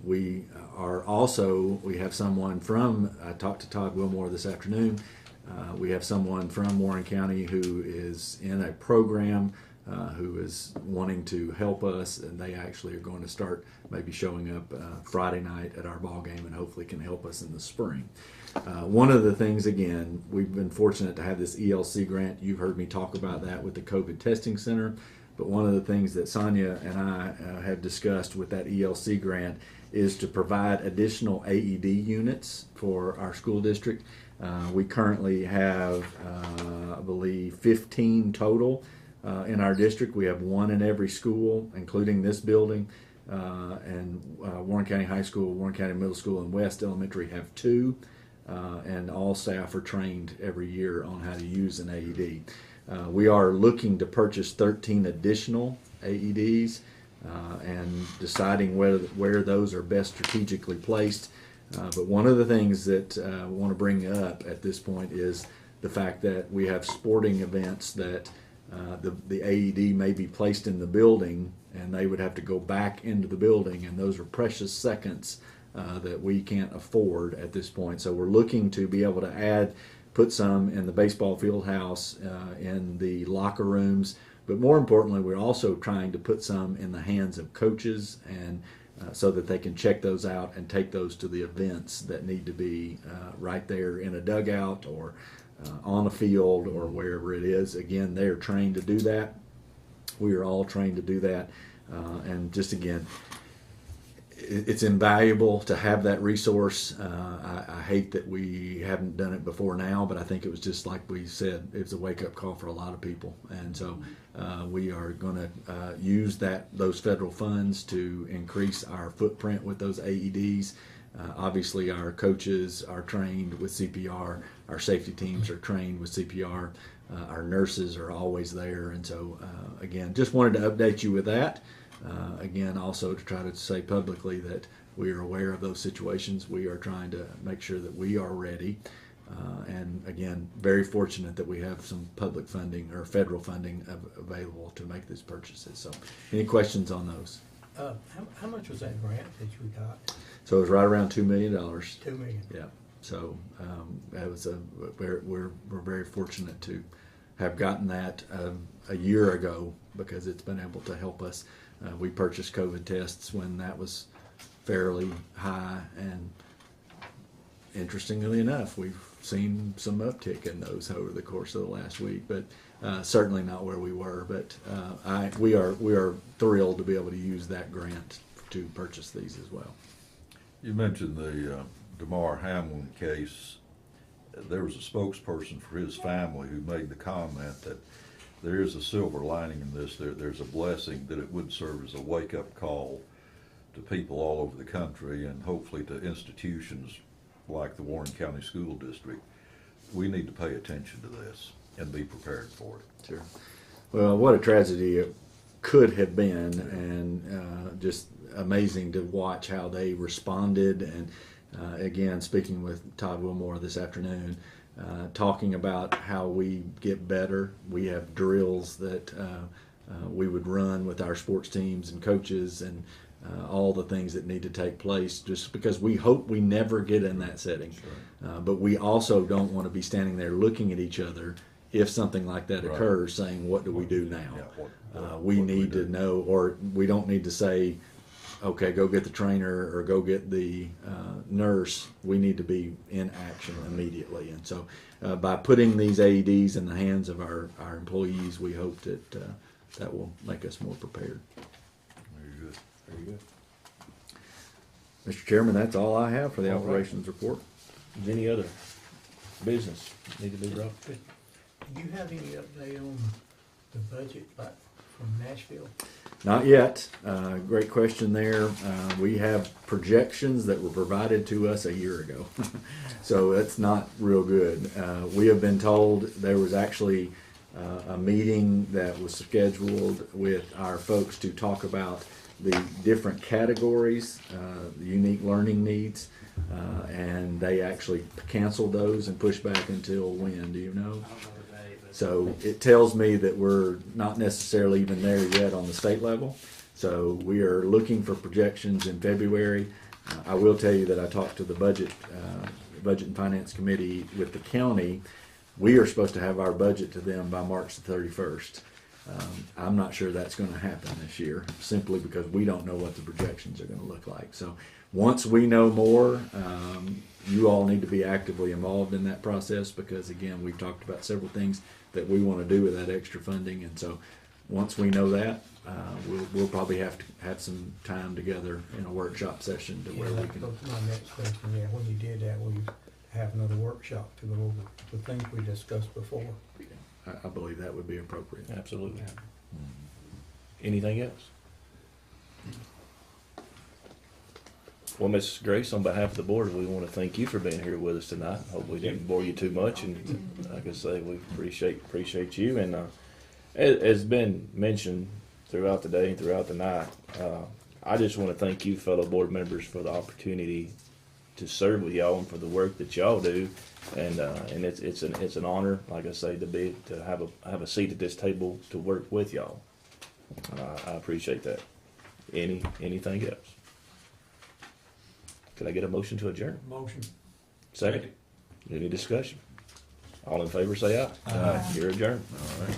we are also, we have someone from, I talked to Todd Wilmore this afternoon, we have someone from Warren County who is in a program who is wanting to help us, and they actually are going to start maybe showing up Friday night at our ball game and hopefully can help us in the spring. One of the things, again, we've been fortunate to have this ELC grant. You've heard me talk about that with the COVID testing center, but one of the things that Sonia and I have discussed with that ELC grant is to provide additional AED units for our school district. We currently have, I believe, 15 total in our district. We have one in every school, including this building, and Warren County High School, Warren County Middle School, and West Elementary have 2. And all staff are trained every year on how to use an AED. We are looking to purchase 13 additional AEDs and deciding where those are best strategically placed. But one of the things that I want to bring up at this point is the fact that we have sporting events that the AED may be placed in the building and they would have to go back into the building, and those are precious seconds that we can't afford at this point. So we're looking to be able to put some in the baseball field house, in the locker rooms, but more importantly, we're also trying to put some in the hands of coaches, and so that they can check those out and take those to the events that need to be right there in a dugout or on a field or wherever it is. Again, they are trained to do that. We are all trained to do that, and just again, it's invaluable to have that resource. I hate that we haven't done it before now, but I think it was just like we said, it's a wake-up call for a lot of people. And so we are going to use those federal funds to increase our footprint with those AEDs. Obviously, our coaches are trained with CPR. Our safety teams are trained with CPR. Our nurses are always there. And so, again, just wanted to update you with that. Again, also to try to say publicly that we are aware of those situations. We are trying to make sure that we are ready. And again, very fortunate that we have some public funding or federal funding available to make these purchases. So any questions on those? How much was that grant that you got? So it was right around $2 million. $2 million. Yeah. So that was we're very fortunate to have gotten that a year ago, because it's been able to help us. We purchased COVID tests when that was fairly high, and interestingly enough, we've seen some uptick in those over the course of the last week, but certainly not where we were. But we are thrilled to be able to use that grant to purchase these as well. You mentioned the DeMar Hamlin case. There was a spokesperson for his family who made the comment that there is a silver lining in this. There's a blessing that it would serve as a wake-up call to people all over the country, and hopefully to institutions like the Warren County School District. We need to pay attention to this and be prepared for it. Sure. Well, what a tragedy it could have been, and just amazing to watch how they responded. And again, speaking with Todd Wilmore this afternoon, talking about how we get better. We have drills that we would run with our sports teams and coaches, and all the things that need to take place, just because we hope we never get in that setting. Sure. But we also don't want to be standing there looking at each other if something like that occurs, saying, what do we do now? Yeah, we need to know, or we don't need to say, okay, go get the trainer or go get the nurse. We need to be in action immediately. And so by putting these AEDs in the hands of our employees, we hope that that will make us more prepared. Very good. Very good. Mr. Chairman, that's all I have for the operations report. Is any other business need to be brought? Do you have any update on the budget from Nashville? Not yet. Great question there. We have projections that were provided to us a year ago, so that's not real good. We have been told there was actually a meeting that was scheduled with our folks to talk about the different categories, the unique learning needs. and they actually canceled those and pushed back until when, do you know? So it tells me that we're not necessarily even there yet on the state level. So we are looking for projections in February. I will tell you that I talked to the Budget and Finance Committee with the county. We are supposed to have our budget to them by March the 31st. I'm not sure that's going to happen this year, simply because we don't know what the projections are going to look like. So once we know more, you all need to be actively involved in that process, because again, we've talked about several things that we want to do with that extra funding, and so once we know that, we'll probably have to have some time together in a workshop session to where we can. My next question, yeah, when you did that, will you have another workshop to go over the things we discussed before? I believe that would be appropriate. Absolutely. Anything else? Well, Ms. Grace, on behalf of the board, we want to thank you for being here with us tonight. Hope we didn't bore you too much, and like I say, we appreciate you. And as been mentioned throughout the day and throughout the night, I just want to thank you, fellow board members, for the opportunity to serve with y'all and for the work that y'all do. And it's an honor, like I say, to have a seat at this table to work with y'all. I appreciate that. Anything else? Could I get a motion to adjourn? Motion. Second. Any discussion? All in favor, say aye. Aye. You're adjourned. All right.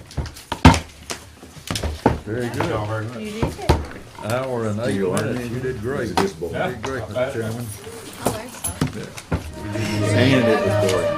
Very Thank y'all good. very much. You did it. Hour and 8 minutes. You did great. You did great, Yeah, Mr. not bad. Chairman. I think so. And it was boring.